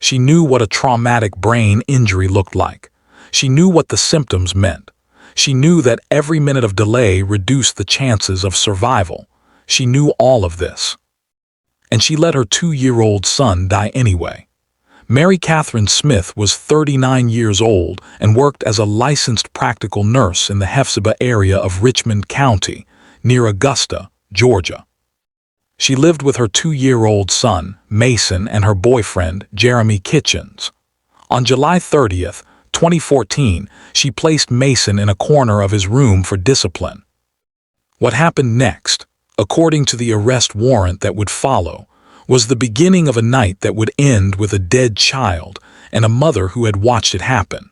She knew what a traumatic brain injury looked like. She knew what the symptoms meant. She knew that every minute of delay reduced the chances of survival. She knew all of this. And she let her 2-year-old son die anyway. Mary Catherine Smith was 39 years old and worked as a licensed practical nurse in the Hephzibah area of Richmond County, near Augusta, Georgia. She lived with her 2-year-old son, Mason, and her boyfriend, Jeremy Kitchens. On July 30th, 2014, she placed Mason in a corner of his room for discipline. What happened next, according to the arrest warrant that would follow, was the beginning of a night that would end with a dead child and a mother who had watched it happen.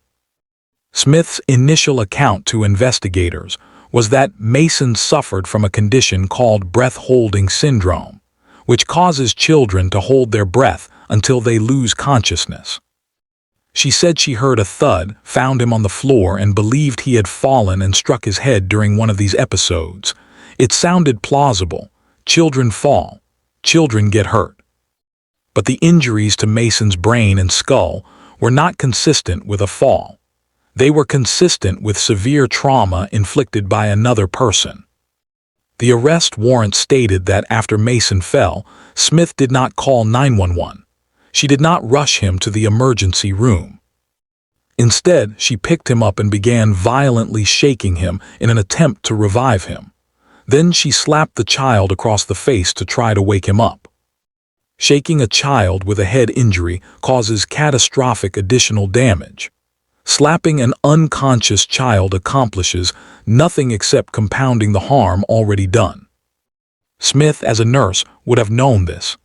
Smith's initial account to investigators was that Mason suffered from a condition called breath-holding syndrome, which causes children to hold their breath until they lose consciousness. She said she heard a thud, found him on the floor, and believed he had fallen and struck his head during one of these episodes. It sounded plausible. Children fall. Children get hurt. But the injuries to Mason's brain and skull were not consistent with a fall. They were consistent with severe trauma inflicted by another person. The arrest warrant stated that after Mason fell, Smith did not call 911. She did not rush him to the emergency room. Instead, she picked him up and began violently shaking him in an attempt to revive him. Then she slapped the child across the face to try to wake him up. Shaking a child with a head injury causes catastrophic additional damage. Slapping an unconscious child accomplishes nothing except compounding the harm already done. Smith, as a nurse, would have known this.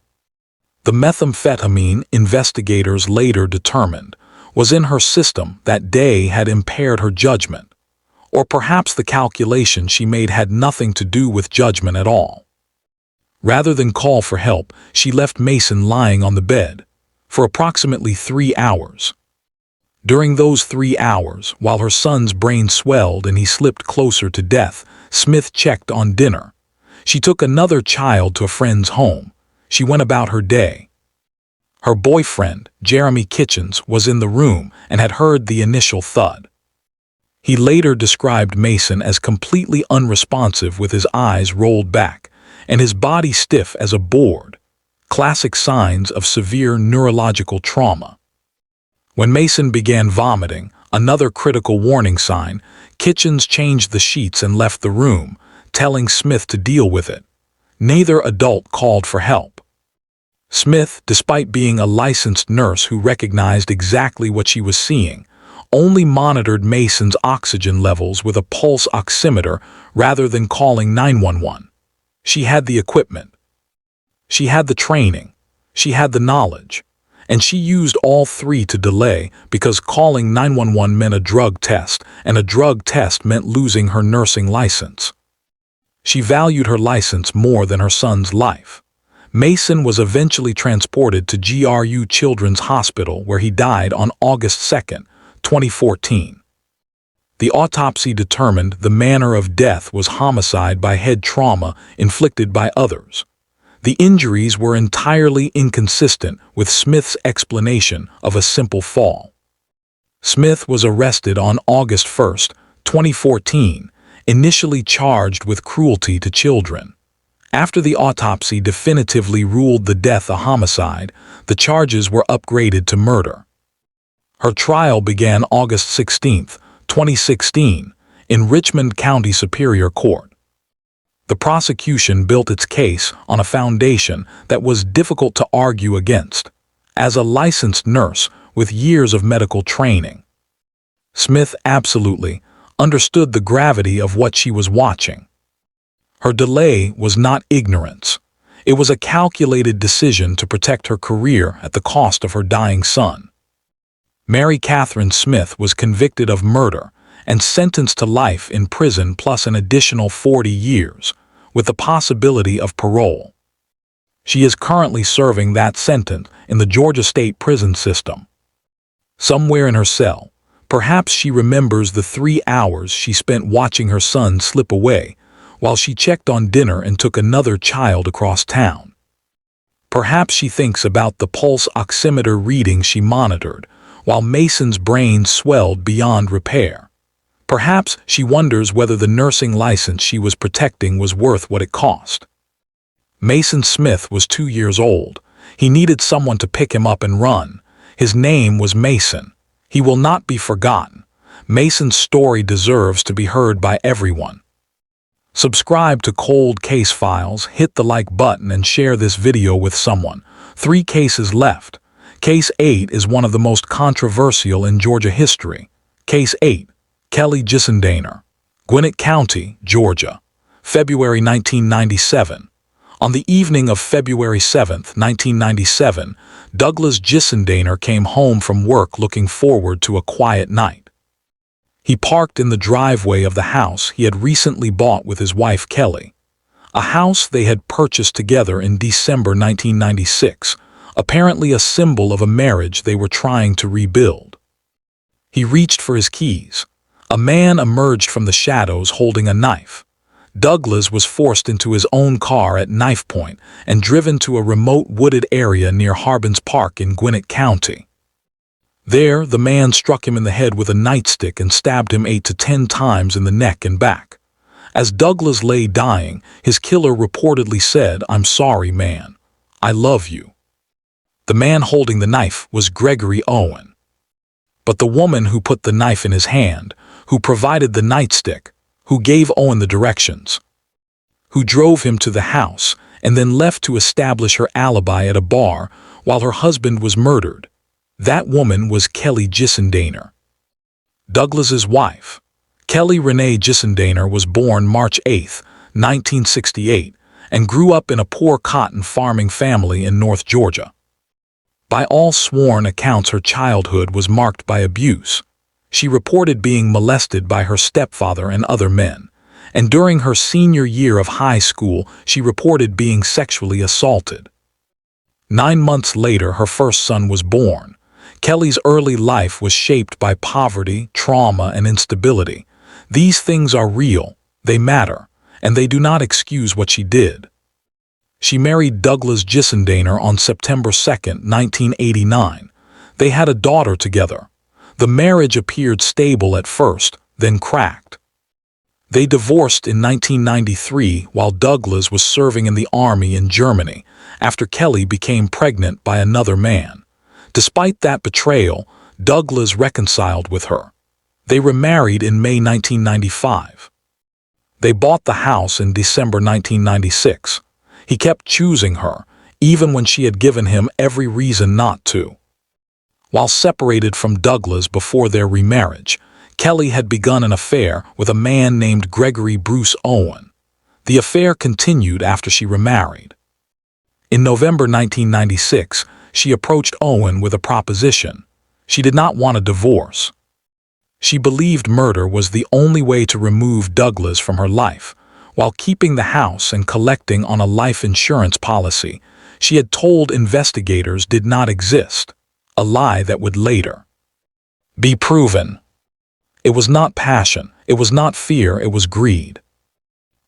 The methamphetamine, investigators later determined, was in her system that day had impaired her judgment. Or perhaps the calculation she made had nothing to do with judgment at all. Rather than call for help, she left Mason lying on the bed for approximately 3 hours. During those 3 hours, while her son's brain swelled and he slipped closer to death, Smith checked on dinner. She took another child to a friend's home. She went about her day. Her boyfriend, Jeremy Kitchens, was in the room and had heard the initial thud. He later described Mason as completely unresponsive with his eyes rolled back and his body stiff as a board, classic signs of severe neurological trauma. When Mason began vomiting, another critical warning sign, Kitchens changed the sheets and left the room, telling Smith to deal with it. Neither adult called for help. Smith, despite being a licensed nurse who recognized exactly what she was seeing, only monitored Mason's oxygen levels with a pulse oximeter rather than calling 911. She had the equipment. She had the training. She had the knowledge. And she used all three to delay because calling 911 meant a drug test, and a drug test meant losing her nursing license. She valued her license more than her son's life. Mason was eventually transported to GRU Children's Hospital, where he died on August 2, 2014. The autopsy determined the manner of death was homicide by head trauma inflicted by others. The injuries were entirely inconsistent with Smith's explanation of a simple fall. Smith was arrested on August 1, 2014, initially charged with cruelty to children. After the autopsy definitively ruled the death a homicide, the charges were upgraded to murder. Her trial began August 16, 2016, in Richmond County Superior Court. The prosecution built its case on a foundation that was difficult to argue against. As a licensed nurse with years of medical training, Smith absolutely understood the gravity of what she was watching. Her delay was not ignorance. It was a calculated decision to protect her career at the cost of her dying son. Mary Katherine Smith was convicted of murder and sentenced to life in prison plus an additional 40 years, with the possibility of parole. She is currently serving that sentence in the Georgia State prison system. Somewhere in her cell, perhaps she remembers the 3 hours she spent watching her son slip away while she checked on dinner and took another child across town. Perhaps she thinks about the pulse oximeter reading she monitored while Mason's brain swelled beyond repair. Perhaps she wonders whether the nursing license she was protecting was worth what it cost. Mason Smith was 2 years old. He needed someone to pick him up and run. His name was Mason. He will not be forgotten. Mason's story deserves to be heard by everyone. Subscribe to Cold Case Files, hit the like button, and share this video with someone. 3 cases left. Case 8 is one of the most controversial in Georgia history. Case 8. Kelly Gissendaner, Gwinnett County, Georgia, February 1997. On the evening of February 7, 1997, Douglas Gissendaner came home from work looking forward to a quiet night. He parked in the driveway of the house he had recently bought with his wife Kelly, a house they had purchased together in December 1996, apparently a symbol of a marriage they were trying to rebuild. He reached for his keys. A man emerged from the shadows holding a knife. Douglas was forced into his own car at knife point and driven to a remote wooded area near Harbins Park in Gwinnett County. There, the man struck him in the head with a nightstick and stabbed him 8 to 10 times in the neck and back. As Douglas lay dying, his killer reportedly said, "I'm sorry, man. I love you." The man holding the knife was Gregory Owens. But the woman who put the knife in his hand, who provided the nightstick, who gave Owen the directions, who drove him to the house and then left to establish her alibi at a bar while her husband was murdered, that woman was Kelly Gissendaner, Douglas's wife. Kelly Renee Gissendaner was born March 8, 1968, and grew up in a poor cotton farming family in North Georgia. By all sworn accounts, her childhood was marked by abuse. She reported being molested by her stepfather and other men, and during her senior year of high school, she reported being sexually assaulted. 9 months later, her first son was born. Kelly's early life was shaped by poverty, trauma, and instability. These things are real, they matter, and they do not excuse what she did. She married Douglas Gissendaner on September 2, 1989. They had a daughter together. The marriage appeared stable at first, then cracked. They divorced in 1993 while Douglas was serving in the army in Germany after Kelly became pregnant by another man. Despite that betrayal, Douglas reconciled with her. They remarried in May 1995. They bought the house in December 1996. He kept choosing her, even when she had given him every reason not to. While separated from Douglas before their remarriage, Kelly had begun an affair with a man named Gregory Bruce Owen. The affair continued after she remarried. In November 1996, she approached Owen with a proposition. She did not want a divorce. She believed murder was the only way to remove Douglas from her life, while keeping the house and collecting on a life insurance policy she had told investigators did not exist, a lie that would later be proven. It was not passion, it was not fear, it was greed.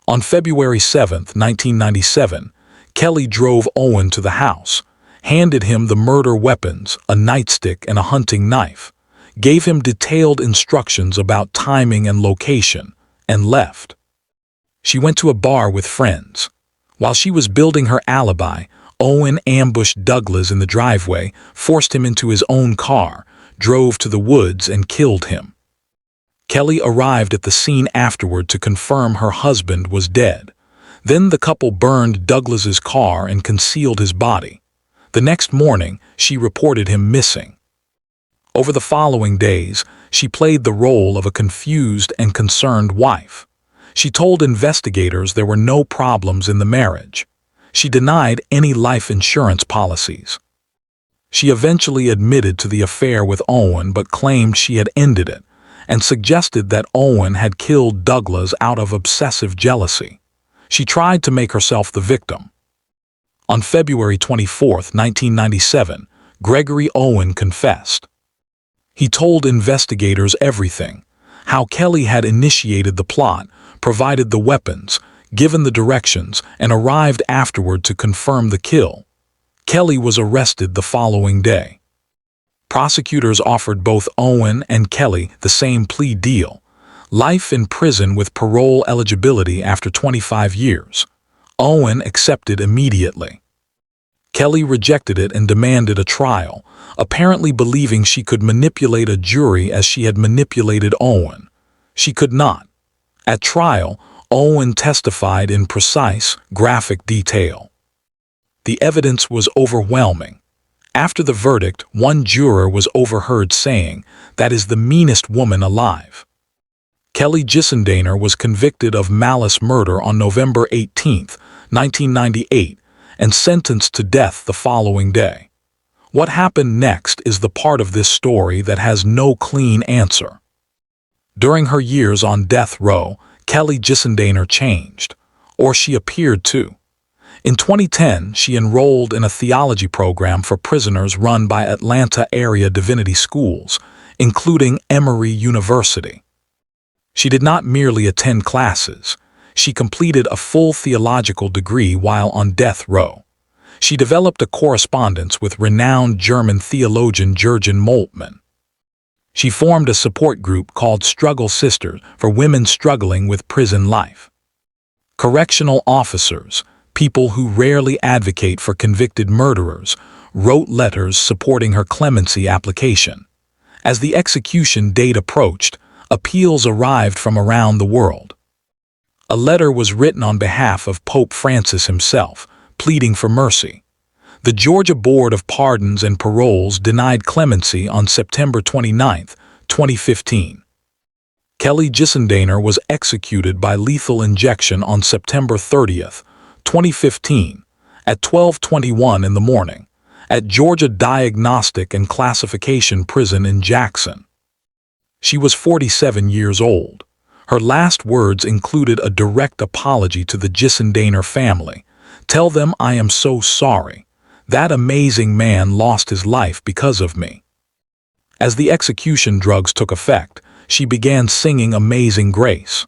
On February 7, 1997, Kelly drove Owen to the house, handed him the murder weapons, a nightstick and a hunting knife, gave him detailed instructions about timing and location, and left. She went to a bar with friends. While she was building her alibi, Owen ambushed Douglas in the driveway, forced him into his own car, drove to the woods and killed him. Kelly arrived at the scene afterward to confirm her husband was dead. Then the couple burned Douglas's car and concealed his body. The next morning, she reported him missing. Over the following days, she played the role of a confused and concerned wife. She told investigators there were no problems in the marriage. She denied any life insurance policies. She eventually admitted to the affair with Owen but claimed she had ended it, and suggested that Owen had killed Douglas out of obsessive jealousy. She tried to make herself the victim. On February 24, 1997, Gregory Owen confessed. He told investigators everything, how Kelly had initiated the plot, provided the weapons, given the directions, and arrived afterward to confirm the kill. Kelly was arrested the following day. Prosecutors offered both Owen and Kelly the same plea deal, life in prison with parole eligibility after 25 years. Owen accepted immediately. Kelly rejected it and demanded a trial, apparently believing she could manipulate a jury as she had manipulated Owen. She could not. At trial, Owen testified in precise, graphic detail. The evidence was overwhelming. After the verdict, one juror was overheard saying, "That is the meanest woman alive." Kelly Gissendaner was convicted of malice murder on November 18, 1998, and sentenced to death the following day. What happened next is the part of this story that has no clean answer. During her years on death row, Kelly Gissendaner changed, or she appeared to. In 2010, she enrolled in a theology program for prisoners run by Atlanta area divinity schools, including Emory University. She did not merely attend classes. She completed a full theological degree while on death row. She developed a correspondence with renowned German theologian Jürgen Moltmann. She formed a support group called Struggle Sisters for women struggling with prison life. Correctional officers, people who rarely advocate for convicted murderers, wrote letters supporting her clemency application. As the execution date approached, appeals arrived from around the world. A letter was written on behalf of Pope Francis himself, pleading for mercy. The Georgia Board of Pardons and Paroles denied clemency on September 29, 2015. Kelly Gissendaner was executed by lethal injection on September 30, 2015, at 12:21 in the morning, at Georgia Diagnostic and Classification Prison in Jackson. She was 47 years old. Her last words included a direct apology to the Gissendaner family. "Tell them I am so sorry. That amazing man lost his life because of me." As the execution drugs took effect, she began singing Amazing Grace.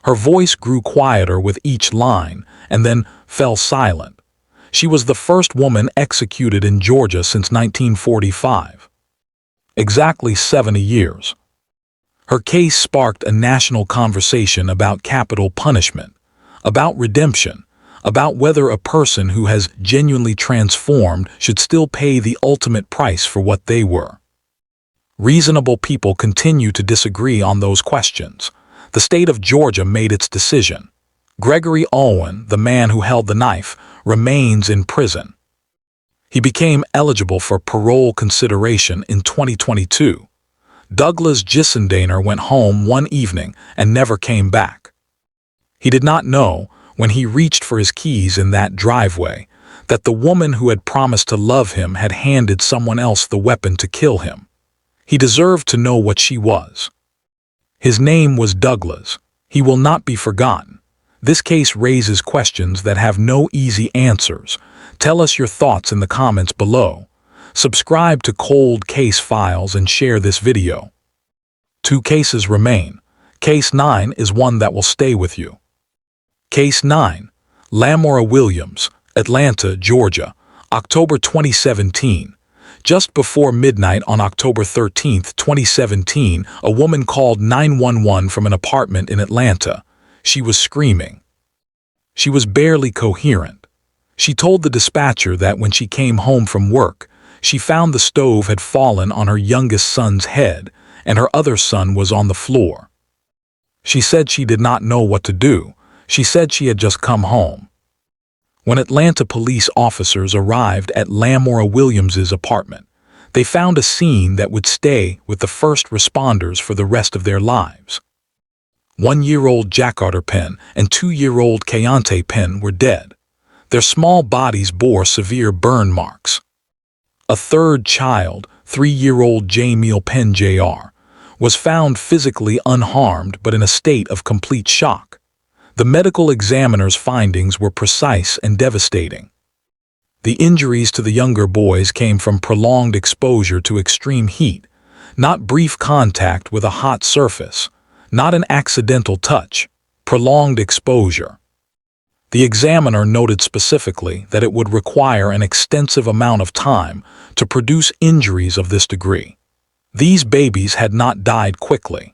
Her voice grew quieter with each line and then fell silent. She was the first woman executed in Georgia since 1945. Exactly 70 years. Her case sparked a national conversation about capital punishment, about redemption, about whether a person who has genuinely transformed should still pay the ultimate price for what they were. Reasonable people continue to disagree on those questions. The state of Georgia made its decision. Gregory Owen, the man who held the knife, remains in prison. He became eligible for parole consideration in 2022. Douglas Gissendaner went home one evening and never came back. He did not know, when he reached for his keys in that driveway, that the woman who had promised to love him had handed someone else the weapon to kill him. He deserved to know what she was. His name was Douglas. He will not be forgotten. This case raises questions that have no easy answers. Tell us your thoughts in the comments below. Subscribe to Cold Case Files and share this video. 2 cases remain. Case 9 is one that will stay with you. Case 9. Lamora Williams, Atlanta, Georgia, October 2017. Just before midnight on October 13, 2017, a woman called 911 from an apartment in Atlanta. She was screaming. She was barely coherent. She told the dispatcher that when she came home from work, she found the stove had fallen on her youngest son's head and her other son was on the floor. She said she did not know what to do. She said she had just come home. When Atlanta police officers arrived at Lamora Williams's apartment, they found a scene that would stay with the first responders for the rest of their lives. 1-year-old Jakarta Penn and 2-year-old Keontae Penn were dead. Their small bodies bore severe burn marks. A third child, 3-year-old Jamil Penn Jr., was found physically unharmed but in a state of complete shock. The medical examiner's findings were precise and devastating. The injuries to the younger boys came from prolonged exposure to extreme heat, not brief contact with a hot surface, not an accidental touch, prolonged exposure. The examiner noted specifically that it would require an extensive amount of time to produce injuries of this degree. These babies had not died quickly.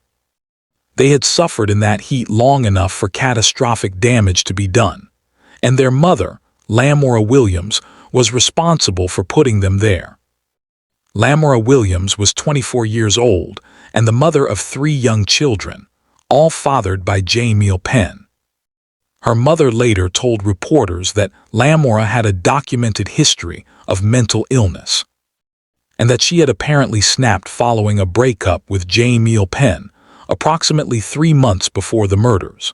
They had suffered in that heat long enough for catastrophic damage to be done, and their mother, Lamora Williams, was responsible for putting them there. Lamora Williams was 24 years old and the mother of 3 young children, all fathered by Jamil Penn. Her mother later told reporters that Lamora had a documented history of mental illness, and that she had apparently snapped following a breakup with Jamil Penn approximately 3 months before the murders.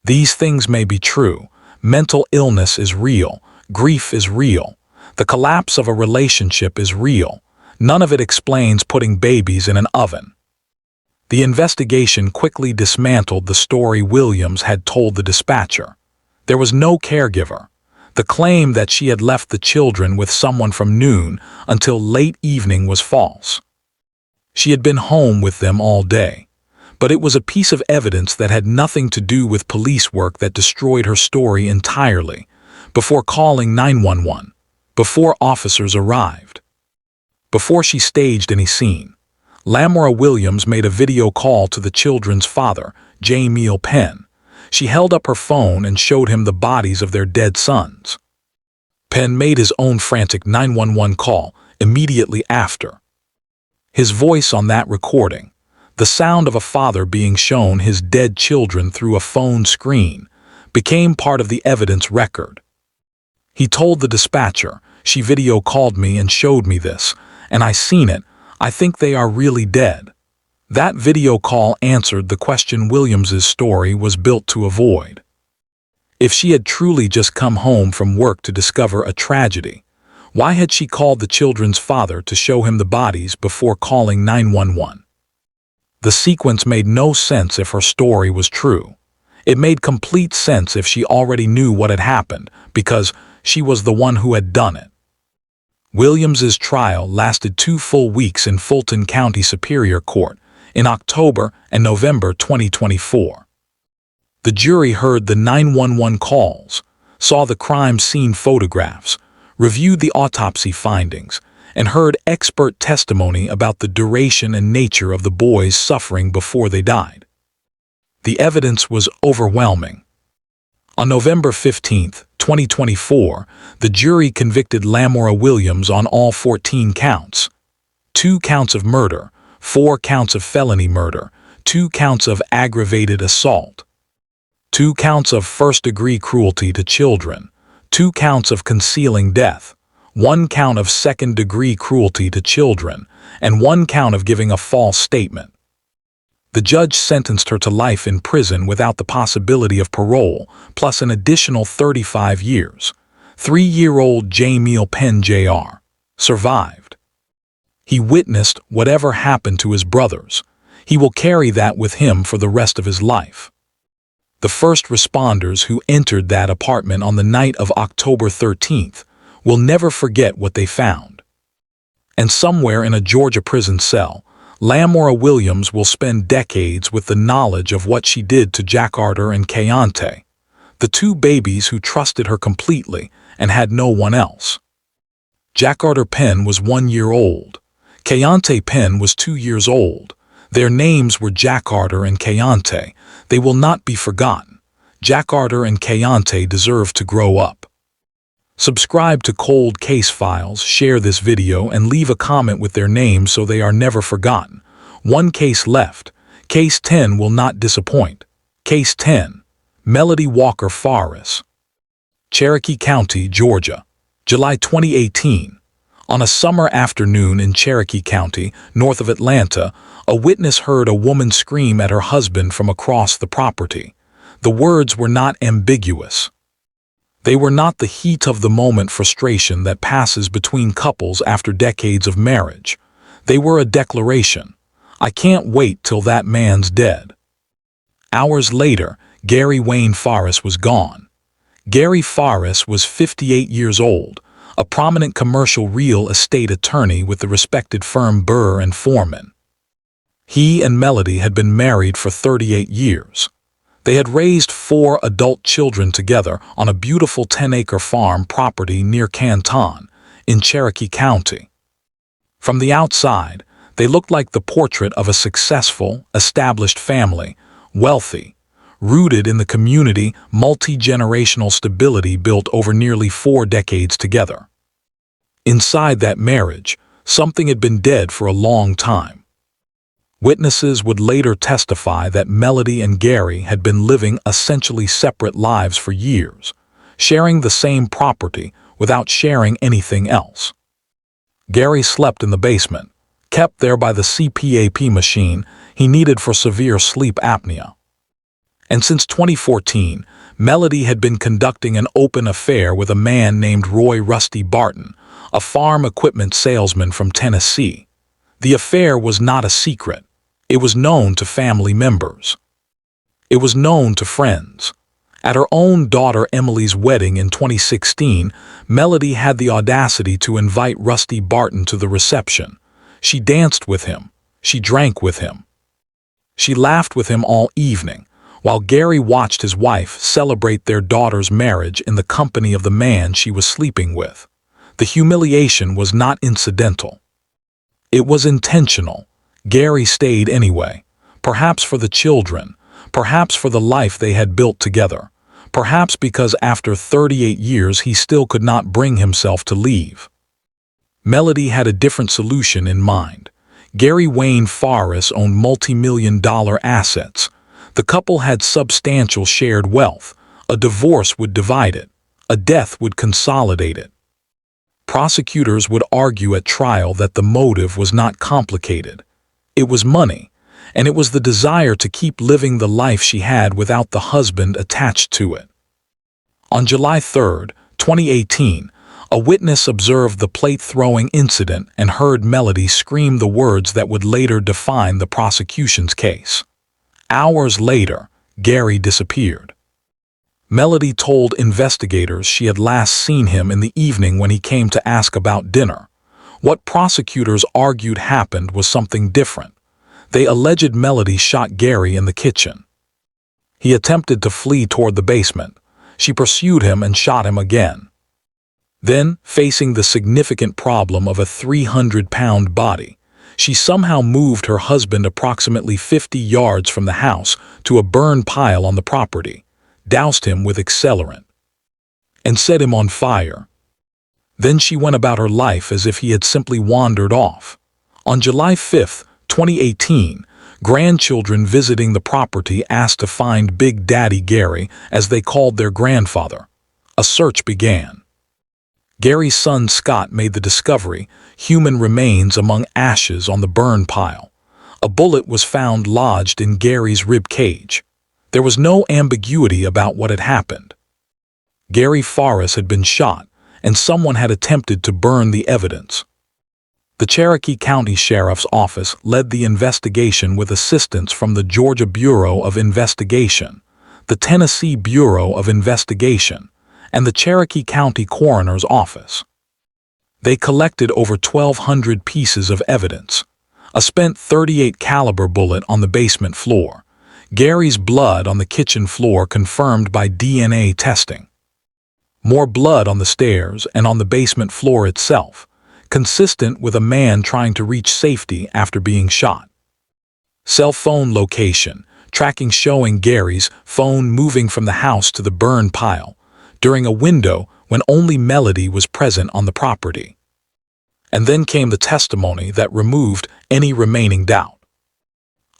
These things may be true. Mental illness is real. Grief is real. The collapse of a relationship is real. None of it explains putting babies in an oven. The investigation quickly dismantled the story Williams had told the dispatcher. There was no caregiver. The claim that she had left the children with someone from noon until late evening was false. She had been home with them all day. But it was a piece of evidence that had nothing to do with police work that destroyed her story entirely. Before calling 911, before officers arrived, before she staged any scene, Lamora Williams made a video call to the children's father, Jamil Penn. She held up her phone and showed him the bodies of their dead sons. Penn made his own frantic 911 call immediately after. His voice on that recording, the sound of a father being shown his dead children through a phone screen, became part of the evidence record. He told the dispatcher, "She video called me and showed me this, and I seen it. I think they are really dead." That video call answered the question Williams's story was built to avoid. If she had truly just come home from work to discover a tragedy, why had she called the children's father to show him the bodies before calling 911? The sequence made no sense if her story was true. It made complete sense if she already knew what had happened, because she was the one who had done it. Williams's trial lasted 2 full weeks in Fulton County Superior Court in October and November 2024. The jury heard the 911 calls, saw the crime scene photographs, reviewed the autopsy findings, and heard expert testimony about the duration and nature of the boys' suffering before they died. The evidence was overwhelming. On November 15, 2024, the jury convicted Lamora Williams on all 14 counts: 2 counts of murder, 4 counts of felony murder, 2 counts of aggravated assault, 2 counts of first-degree cruelty to children, 2 counts of concealing death, 1 count of second-degree cruelty to children, and 1 count of giving a false statement. The judge sentenced her to life in prison without the possibility of parole, plus an additional 35 years. 3-year-old Jameel Penn Jr. survived. He witnessed whatever happened to his brothers. He will carry that with him for the rest of his life. The first responders who entered that apartment on the night of October 13th will never forget what they found. And somewhere in a Georgia prison cell, Lamora Williams will spend decades with the knowledge of what she did to Jakarta and Keontae, the 2 babies who trusted her completely and had no one else. Jakarta Penn was 1 year old. Keontae Penn was 2 years old. Their names were Jakarta and Keontae. They will not be forgotten. Jakarta and Keontae deserve to grow up. Subscribe to Cold Case Files, share this video, and leave a comment with their names so they are never forgotten. 1 case left. Case 10 will not disappoint. Case 10. Melody Walker Farris. Cherokee County, Georgia. July 2018. On a summer afternoon in Cherokee County, north of Atlanta, a witness heard a woman scream at her husband from across the property. The words were not ambiguous. They were not the heat-of-the-moment frustration that passes between couples after decades of marriage. They were a declaration. I can't wait till that man's dead. Hours later, Gary Wayne Farris was gone. Gary Farris was 58 years old, a prominent commercial real estate attorney with the respected firm Burr and Foreman. He and Melody had been married for 38 years. They had raised 4 adult children together on a beautiful 10-acre farm property near Canton, in Cherokee County. From the outside, they looked like the portrait of a successful, established family, wealthy, rooted in the community, multi-generational stability built over nearly 4 decades together. Inside that marriage, something had been dead for a long time. Witnesses would later testify that Melody and Gary had been living essentially separate lives for years, sharing the same property without sharing anything else. Gary slept in the basement, kept there by the CPAP machine he needed for severe sleep apnea. And since 2014, Melody had been conducting an open affair with a man named Roy Rusty Barton, a farm equipment salesman from Tennessee. The affair was not a secret. It was known to family members. It was known to friends. At her own daughter Emily's wedding in 2016, Melody had the audacity to invite Rusty Barton to the reception. She danced with him. She drank with him. She laughed with him all evening, while Gary watched his wife celebrate their daughter's marriage in the company of the man she was sleeping with. The humiliation was not incidental. It was intentional. Gary stayed anyway, perhaps for the children, perhaps for the life they had built together, perhaps because after 38 years he still could not bring himself to leave. Melody had a different solution in mind. Gary Wayne Farris owned multi-million-dollar assets. The couple had substantial shared wealth. A divorce would divide it. A death would consolidate it. Prosecutors would argue at trial that the motive was not complicated. It was money, and it was the desire to keep living the life she had without the husband attached to it. On July 3, 2018, a witness observed the plate-throwing incident and heard Melody scream the words that would later define the prosecution's case. Hours later, Gary disappeared. Melody told investigators she had last seen him in the evening when he came to ask about dinner. What prosecutors argued happened was something different. They alleged Melody shot Gary in the kitchen. He attempted to flee toward the basement. She pursued him and shot him again. Then, facing the significant problem of a 300-pound body, she somehow moved her husband approximately 50 yards from the house to a burn pile on the property, doused him with accelerant, and set him on fire. Then she went about her life as if he had simply wandered off. On July 5, 2018, grandchildren visiting the property asked to find Big Daddy Gary, as they called their grandfather. A search began. Gary's son Scott made the discovery: human remains among ashes on the burn pile. A bullet was found lodged in Gary's rib cage. There was no ambiguity about what had happened. Gary Farris had been shot, and someone had attempted to burn the evidence. The Cherokee County Sheriff's Office led the investigation with assistance from the Georgia Bureau of Investigation, the Tennessee Bureau of Investigation, and the Cherokee County Coroner's Office. They collected over 1,200 pieces of evidence. A spent .38 caliber bullet on the basement floor. Gary's blood on the kitchen floor confirmed by DNA testing. More blood on the stairs and on the basement floor itself, consistent with a man trying to reach safety after being shot. Cell phone location, tracking showing Gary's phone moving from the house to the burn pile, during a window when only Melody was present on the property. And then came the testimony that removed any remaining doubt.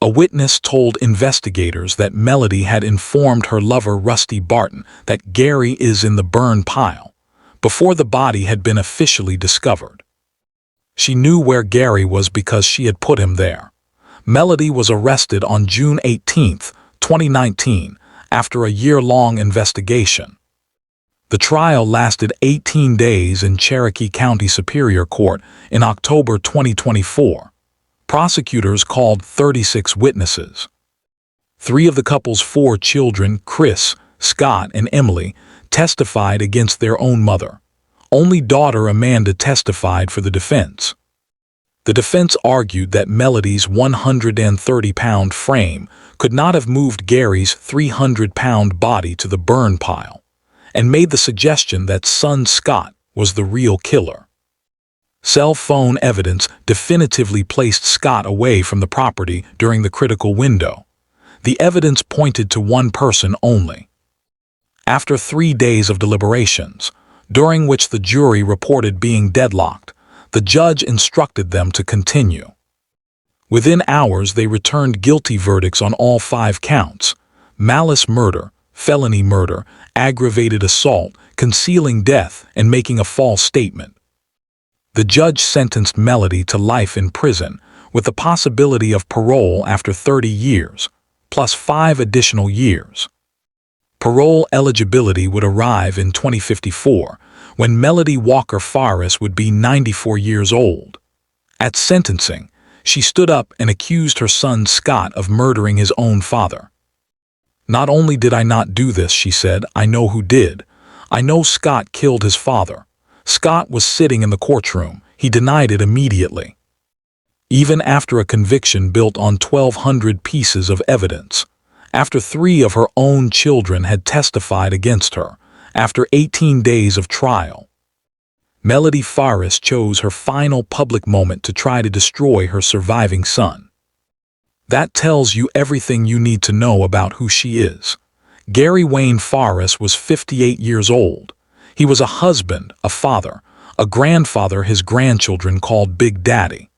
A witness told investigators that Melody had informed her lover Rusty Barton that Gary is in the burn pile, before the body had been officially discovered. She knew where Gary was because she had put him there. Melody was arrested on June 18, 2019, after a year-long investigation. The trial lasted 18 days in Cherokee County Superior Court in October 2024. Prosecutors called 36 witnesses. 3 of the couple's 4 children, Chris, Scott, and Emily, testified against their own mother. Only daughter Amanda testified for the defense. The defense argued that Melody's 130-pound frame could not have moved Gary's 300-pound body to the burn pile, and made the suggestion that son Scott was the real killer. Cell phone evidence definitively placed Scott away from the property during the critical window. The evidence pointed to one person only. After 3 days of deliberations, during which the jury reported being deadlocked, the judge instructed them to continue. Within hours, they returned guilty verdicts on all 5 counts: malice murder, felony murder, aggravated assault, concealing death, and making a false statement. The judge sentenced Melody to life in prison, with the possibility of parole after 30 years, plus 5 additional years. Parole eligibility would arrive in 2054, when Melody Walker Farris would be 94 years old. At sentencing, she stood up and accused her son Scott of murdering his own father. "Not only did I not do this," she said, "I know who did. I know Scott killed his father. Scott was sitting in the courtroom. He denied it immediately." Even after a conviction built on 1,200 pieces of evidence, after 3 of her own children had testified against her, after 18 days of trial, Melody Farris chose her final public moment to try to destroy her surviving son. That tells you everything you need to know about who she is. Gary Wayne Farris was 58 years old. He was a husband, a father, a grandfather his grandchildren called Big Daddy.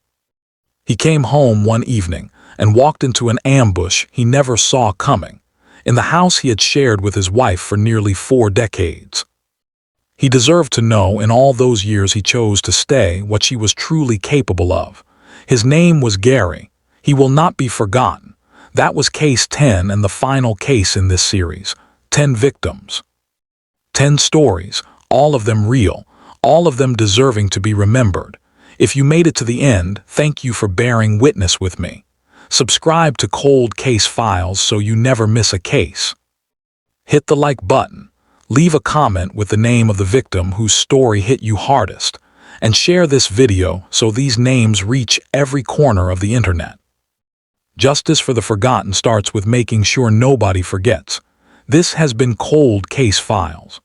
He came home one evening and walked into an ambush he never saw coming, in the house he had shared with his wife for nearly 4 decades. He deserved to know in all those years he chose to stay what she was truly capable of. His name was Gary. He will not be forgotten. That was case 10 and the final case in this series. 10 victims. 10 stories, all of them real, all of them deserving to be remembered. If you made it to the end, thank you for bearing witness with me. Subscribe to Cold Case Files so you never miss a case. Hit the like button. Leave a comment with the name of the victim whose story hit you hardest. And share this video so these names reach every corner of the internet. Justice for the forgotten starts with making sure nobody forgets. This has been Cold Case Files.